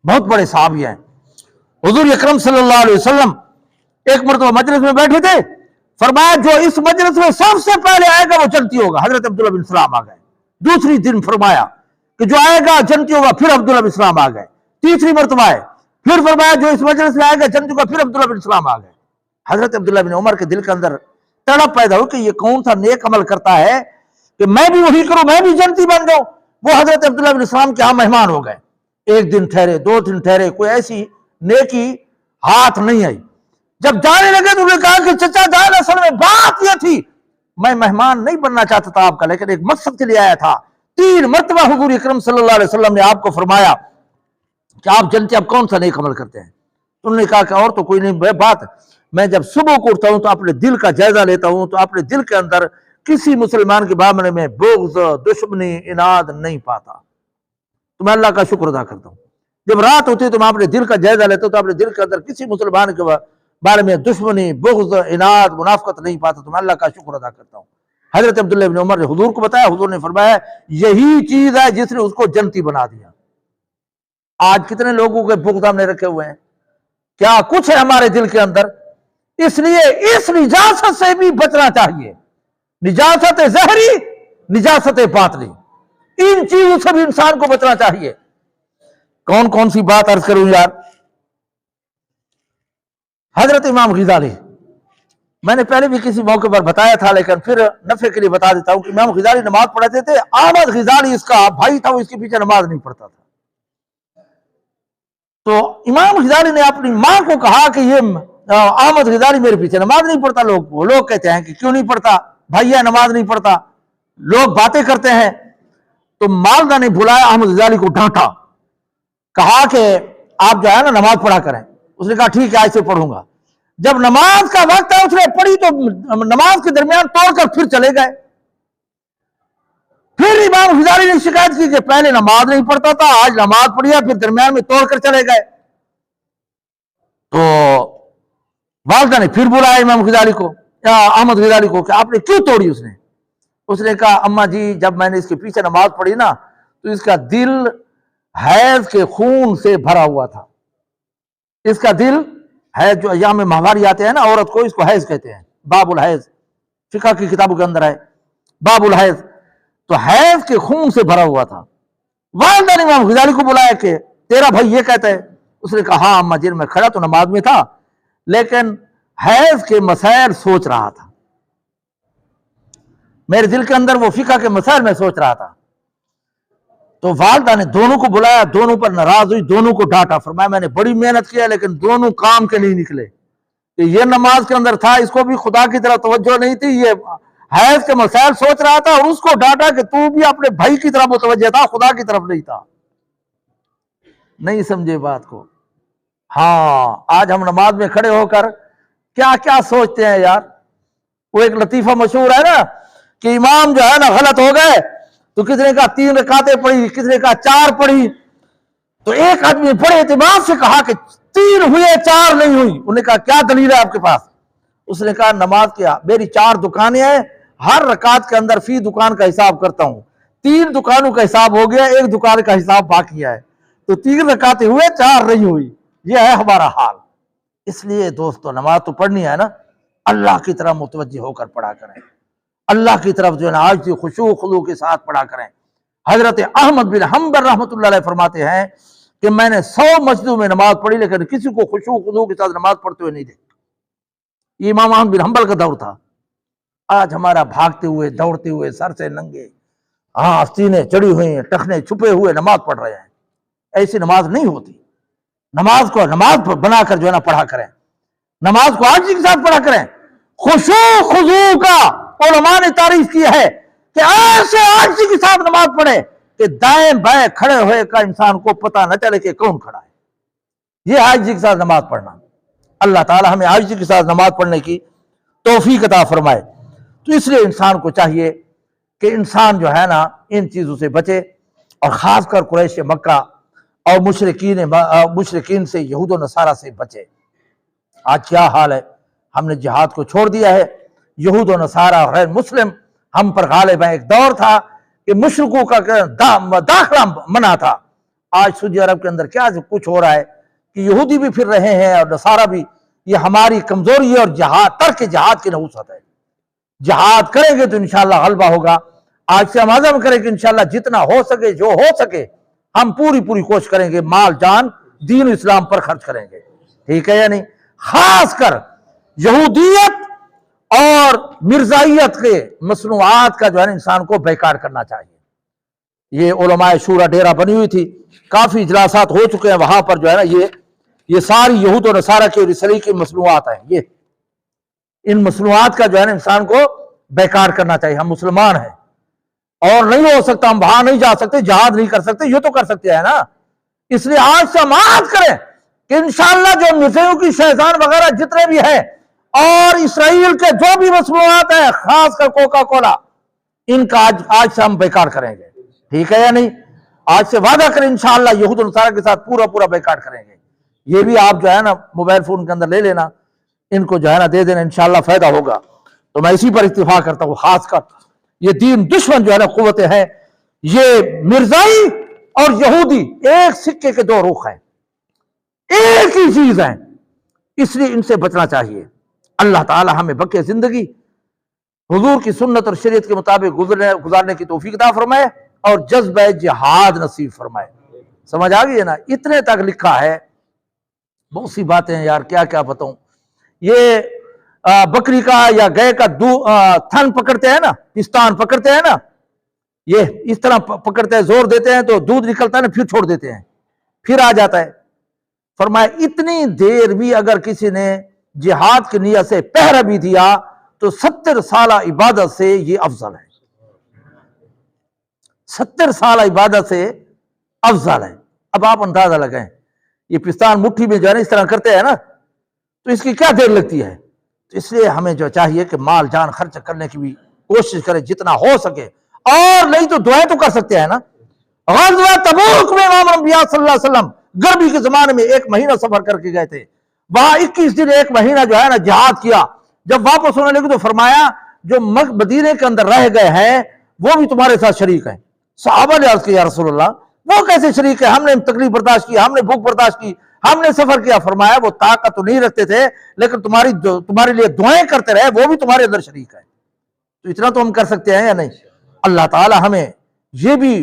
بہت بڑے صحابی ہیں، حضور اکرم صلی اللہ علیہ وسلم ایک مرتبہ مجلس میں بیٹھے تھے، فرمایا جو اس مجلس میں سب سے پہلے آئے گا وہ جنتی ہوگا۔ حضرت عبداللہ بن سلام آ گئے، دوسری دن فرمایا کہ جو آئے گا جنتی ہوگا، پھر عبداللہ بن سلام آ گئے، تیسری مرتبہ آئے، پھر فرمایا جو اس مجلس میں آئے گا جنتی ہوگا، پھر عبداللہ بن سلام آ گئے۔ حضرت عبداللہ بن عمر کے دل کے اندر تڑپ پیدا ہو کہ یہ کون سا نیک عمل کرتا ہے کہ میں بھی وہی کروں، میں بھی جنتی بن جاؤں۔ وہ حضرت عبداللہ بن سلام کے ہاں مہمان ہو گئے، ایک دن ٹھہرے، دو دن ٹھہرے، کوئی ایسی نیکی ہاتھ نہیں آئی۔ جب جانے لگے تو انہوں نے کہا کہ چچا جان، اصل میں بات یہ تھی میں مہمان نہیں بننا چاہتا تھا آپ کا، لیکن ایک مقصد کے لیے آیا تھا۔ 3 مرتبہ حضور اکرم صلی اللہ علیہ وسلم نے آپ کو فرمایا کہ آپ جنتی اب کون سا نیک عمل کرتے ہیں؟ انہوں نے کہا کہ اور تو کوئی نہیں بات، میں جب صبح کو اٹھتا ہوں تو اپنے دل کا جائزہ لیتا ہوں تو اپنے دل کے اندر کسی مسلمان کے بارے میں بغض، دشمنی، اناد نہیں پاتا، تو میں اللہ کا شکر ادا کرتا ہوں۔ جب رات ہوتی ہے تو میں اپنے دل کا جائزہ لیتا ہوں تو اپنے دل کے اندر کسی مسلمان کے بارے میں دشمنی، بغض، اناد، منافقت نہیں پاتا، تو میں اللہ کا شکر ادا کرتا ہوں۔ حضرت عبداللہ بن عمر نے حضور کو بتایا، حضور نے فرمایا یہی چیز ہے جس نے اس کو جنتی بنا دیا۔ آج کتنے لوگوں کے بغض ہم نے رکھے ہوئے ہیں، کیا کچھ ہے ہمارے دل کے اندر؟ اس لیے اس نجاست سے بھی بچنا چاہیے، نجاست ظاہری، نجاست باطنی، ان چیزوں سے بھی انسان کو بچنا چاہیے۔ کون کون سی بات عرض کروں یار؟ حضرت امام غزالی، میں نے پہلے بھی کسی موقع پر بتایا تھا لیکن پھر نفع کے لیے بتا دیتا ہوں کہ امام غزالی نماز پڑھتے تھے، احمد غزالی اس کا بھائی تھا، وہ اس کے پیچھے نماز نہیں پڑھتا تھا۔ تو امام غزالی نے اپنی ماں کو کہا کہ یہ احمد غزالی میرے پیچھے نماز نہیں پڑھتا، لوگ کہتے ہیں کہ کیوں نہیں پڑھتا بھائی، ہے نماز نہیں پڑھتا، لوگ باتیں کرتے ہیں۔ تو والدہ نے بلایا احمد غزالی کو، ڈانٹا، کہا کہ آپ جو ہے نا نماز پڑھا کریں۔ اس نے کہا ٹھیک ہے آج سے پڑھوں گا۔ جب نماز کا وقت ہے اس نے پڑھی تو نماز کے درمیان توڑ کر پھر چلے گئے۔ پھر امام غزالی نے شکایت کی کہ پہلے نماز نہیں پڑھتا تھا، آج نماز پڑھی ہے پھر درمیان میں توڑ کر چلے گئے۔ تو والدہ نے پھر بلایا امام غزالی کو، احمد غزالی کو، کہ آپ نے کیوں توڑی؟ اس نے کہا اماں جی جب میں نے اس کے پیچھے نماز پڑھی نا تو اس کا دل حیض کے خون سے بھرا ہوا تھا. اس کا دل حیض جو ایام ماہواری آتے ہیں نا عورت کو، اس کو حیض کہتے ہیں. باب الحیض فقہ کی کتابوں کے اندر ہے باب الحیض. تو حیض کے خون سے بھرا ہوا تھا. والدہ نے امام غزالی کو بلایا کہ تیرا بھائی یہ کہتا ہے. اس نے کہا ہاں مسجد میں کھڑا تو نماز میں تھا، لیکن حیض کے مسائل سوچ رہا تھا. میرے دل کے اندر وہ فقہ کے مسائل میں سوچ رہا تھا. تو والدہ نے دونوں کو بلایا، دونوں پر ناراض ہوئی، دونوں کو ڈانٹا. فرمایا میں نے بڑی محنت کیا لیکن دونوں کام کے نہیں نکلے. کہ یہ نماز کے اندر تھا، اس کو بھی خدا کی طرف توجہ نہیں تھی، یہ حیض کے مسائل سوچ رہا تھا، اور اس کو ڈانٹا کہ تو بھی اپنے بھائی کی طرف متوجہ تھا، خدا کی طرف نہیں تھا. نہیں سمجھے بات کو؟ ہاں آج ہم نماز میں کھڑے ہو کر کیا کیا سوچتے ہیں یار. وہ ایک لطیفہ مشہور ہے نا کہ امام جو ہے نا غلط ہو گئے تو کس نے کہا 3 رکعتیں پڑھی، کس نے کہا 4 پڑھی. تو ایک آدمی بڑے اعتماد سے کہا کہ 3 ہوئے 4 نہیں ہوئی. انہوں نے کہا کیا دلیل ہے آپ کے پاس؟ اس نے کہا نماز کیا میری 4 دکانیں ہیں، ہر رکعت کے اندر فی دکان کا حساب کرتا ہوں. 3 دکانوں کا حساب ہو گیا، 1 دکان کا حساب باقی ہے. تو 3 رکعتیں ہوئے 4 نہیں ہوئی. یہ ہے ہمارا حال. اس لیے دوستو نماز تو پڑھنی ہے نا، اللہ کی طرف متوجہ ہو کر پڑھا کریں. اللہ کی طرف جو ہے نا آج خشوع خضوع کے ساتھ پڑھا کریں. حضرت احمد بن حنبل رحمۃ اللہ علیہ فرماتے ہیں کہ میں نے 100 مسجدوں میں نماز پڑھی لیکن کسی کو خشوع خضوع کے ساتھ نماز پڑھتے ہوئے نہیں دیکھا. یہ امام احمد بن حنبل کا دور تھا. آج ہمارا بھاگتے ہوئے دوڑتے ہوئے سر سے ننگے، سینے چڑھی ہوئی ہیں، ٹخنے چھپے ہوئے نماز پڑھ رہے ہیں. ایسی نماز نہیں ہوتی. نماز کو نماز بنا کر جو ہے نا پڑھا کریں. نماز کو عاجزی کے ساتھ پڑھا کریں. خشوع خضوع کا علماء نے تعریف کی ہے کہ ایسے عاجزی کے ساتھ نماز پڑھے کہ دائیں بائیں کھڑے ہوئے کا انسان کو پتہ نہ چلے کہ کون کھڑا ہے. یہ عاجزی کے ساتھ نماز پڑھنا. اللہ تعالی ہمیں عاجزی کے ساتھ نماز پڑھنے کی توفیق عطا فرمائے. تو اس لیے انسان کو چاہیے کہ انسان جو ہے نا ان چیزوں سے بچے، اور خاص کر قریش مکہ اور مشرکین سے، یہود و نصارہ سے بچے. آج کیا حال ہے، ہم نے جہاد کو چھوڑ دیا ہے. یہود و نصارہ غیر مسلم ہم پر غالب ہیں. ایک دور تھا کہ مشرکوں کا داخلہ منع تھا. آج سعودی عرب کے اندر کیا کچھ ہو رہا ہے کہ یہودی بھی پھر رہے ہیں اور نصارہ بھی. یہ ہماری کمزوری ہے اور ترک جہاد کی نحوست ہے. جہاد کریں گے تو انشاءاللہ غلبہ ہوگا. آج سے ہم عزم کریں کہ انشاءاللہ جتنا ہو سکے، جو ہو سکے، ہم پوری کوشش کریں گے، مال جان دین اسلام پر خرچ کریں گے. ٹھیک ہے یا نہیں؟ خاص کر یہودیت اور مرزائیت کے مصنوعات کا جو ہے انسان کو بیکار کرنا چاہیے. یہ علماء شورا ڈیرہ بنی ہوئی تھی، کافی اجلاسات ہو چکے ہیں وہاں پر جو ہے نا یہ ساری یہود و نصارہ کے رسلی کی مصنوعات ہیں. یہ ان مصنوعات کا جو ہے نا انسان کو بیکار کرنا چاہیے. ہم مسلمان ہیں اور نہیں ہو سکتا، ہم وہاں نہیں جا سکتے، جہاد نہیں کر سکتے، یہ تو کر سکتے ہیں نا. اس لیے آج سے ہم عہد کریں کہ انشاءاللہ جو مصریوں کی شیزان وغیرہ جتنے بھی ہیں اور اسرائیل کے جو بھی مصنوعات ہیں، خاص کر کوکا کولا، ان کا آج سے ہم بیکار کریں گے. ٹھیک ہے یا نہیں؟ آج سے وعدہ کریں انشاءاللہ یہود و نصارہ کے ساتھ پورا بیکار کریں گے. یہ بھی آپ جو ہے نا موبائل فون کے اندر لے لینا، ان کو جو ہے نا دے دینا، انشاءاللہ فائدہ ہوگا. تو میں اسی پر اتفاق کرتا ہوں. خاص کر یہ دین دشمن جو ہے نا قوتیں ہیں، یہ مرزائی اور یہودی ایک سکے کے 2 رخ ہیں، ایک ہی چیز ہیں. اس لیے ان سے بچنا چاہیے. اللہ تعالی ہمیں بقیہ زندگی حضور کی سنت اور شریعت کے مطابق گزارنے کی توفیق عطا فرمائے اور جذبہ جہاد نصیب فرمائے. سمجھ آ گئی ہے نا؟ اتنے تک لکھا ہے. بہت سی باتیں ہیں یار، کیا بتاؤں. یہ بکری کا یا گائے کا تھن پکڑتے ہیں نا، پستان پکڑتے ہیں نا، یہ اس طرح پکڑتے ہیں، زور دیتے ہیں تو دودھ نکلتا ہے نا، پھر چھوڑ دیتے ہیں، پھر آ جاتا ہے. فرمایا اتنی دیر بھی اگر کسی نے جہاد کی نیت سے پہرا بھی دیا تو 70 سالہ عبادت سے یہ افضل ہے. 70 سالہ عبادت سے افضل ہے. اب آپ اندازہ لگائیں، یہ پستان مٹھی میں جو ہے نا اس طرح کرتے ہیں نا، تو اس کی کیا دیر لگتی ہے. تو اس لیے ہمیں جو چاہیے کہ مال جان خرچ کرنے کی بھی کوشش کریں جتنا ہو سکے، اور نہیں تو دعائیں تو کر سکتے ہیں نا. غزوہ تبوک میں امام انبیاء صلی اللہ علیہ وسلم گرمی کے زمانے میں 1 مہینہ سفر کر کے گئے تھے. وہاں 21 دن 1 مہینہ جو ہے نا جہاد کیا. جب واپس ہونے لگے تو فرمایا جو مدینے کے اندر رہ گئے ہیں وہ بھی تمہارے ساتھ شریک ہیں. صحابہ نے عرض کیا یا رسول اللہ وہ کیسے شریک ہے؟ ہم نے تکلیف برداشت کی، ہم نے بھوک برداشت کی، ہم نے سفر کیا۔ فرمایا وہ طاقت تو نہیں رکھتے تھے لیکن تمہارے لیے دعائیں کرتے رہے، وہ بھی تمہارے اندر شریک ہے۔ تو اتنا تو ہم کر سکتے ہیں یا نہیں؟ اللہ تعالی ہمیں یہ بھی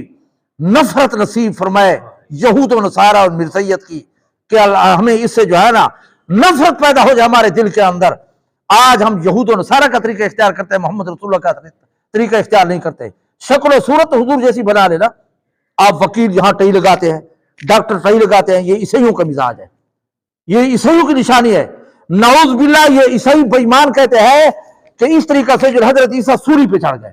نفرت نصیب فرمائے یہود و نصارہ اور مرزیت کی، کہ ہمیں اس سے جو ہے نا نفرت پیدا ہو جائے ہمارے دل کے اندر۔ آج ہم یہود و نصارہ کا طریقہ اختیار کرتے ہیں، محمد رسول اللہ کا طریقہ اختیار نہیں کرتے۔ شکل و صورت حضور جیسی بنا لینا۔ آپ وکیل یہاں ٹئی لگاتے ہیں، ڈاکٹر ٹئی لگاتے ہیں، یہ عیسائیوں کا مزاج ہے، یہ عیسائیوں کی نشانی ہے۔ نعوذ باللہ یہ عیسائی بے ایمان کہتے ہیں کہ اس طریقہ سے جو حضرت عیسیٰ سولی پہ چڑھ گئے۔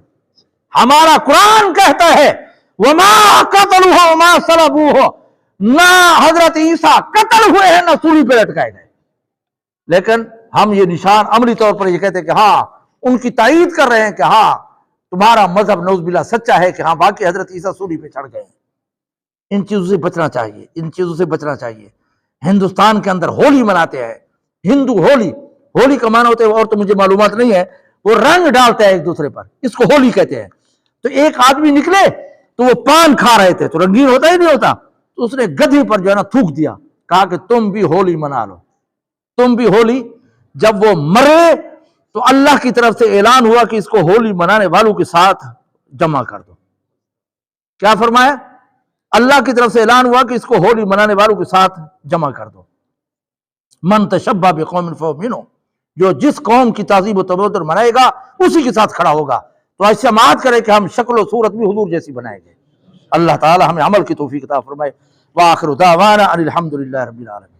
ہمارا قرآن کہتا ہے وما قتلوہ وما صلبوہ، نہ حضرت عیسیٰ قتل ہوئے ہیں نہ سولی پہ لٹکائے گئے، لیکن ہم یہ نشان عملی طور پر یہ کہتے ہیں کہ ہاں ان کی تائید کر رہے ہیں کہ ہاں تمہارا مذہب نعوذ باللہ سچا ہے، کہ ہاں باقی حضرت عیسیٰ سولی پہ چڑھ گئے ہیں۔ ان چیزوں سے بچنا چاہیے، ان چیزوں سے بچنا چاہیے۔ ہندوستان کے اندر ہولی مناتے ہیں، ہندو ہولی کا معنی ہوتا ہے، اور تو مجھے معلومات نہیں ہے، وہ رنگ ڈالتے ہیں ایک دوسرے پر، اس کو ہولی کہتے ہیں۔ تو ایک آدمی نکلے تو وہ پان کھا رہے تھے، تو رنگین ہوتا ہی نہیں ہوتا، تو اس نے گدھے پر جو ہے نا تھوک دیا، کہا کہ تم بھی ہولی منا لو، تم بھی ہولی۔ جب وہ مرے تو اللہ کی طرف سے اعلان ہوا کہ اس کو ہولی منانے والوں کے ساتھ جمع کر دو۔ کیا فرمایا؟ اللہ کی طرف سے اعلان ہوا کہ اس کو ہولی منانے والوں کے ساتھ جمع کر دو۔ من تشبہ بقوم فہو منہم، جو جس قوم کی تعظیم و تبرک منائے گا اسی کے ساتھ کھڑا ہوگا۔ تو ایسے عماد کرے کہ ہم شکل و صورت بھی حضور جیسی بنائیں گے۔ اللہ تعالی ہمیں عمل کی توفیق عطا فرمائے۔ وآخر دعوانا ان الحمد للہ رب العالمین۔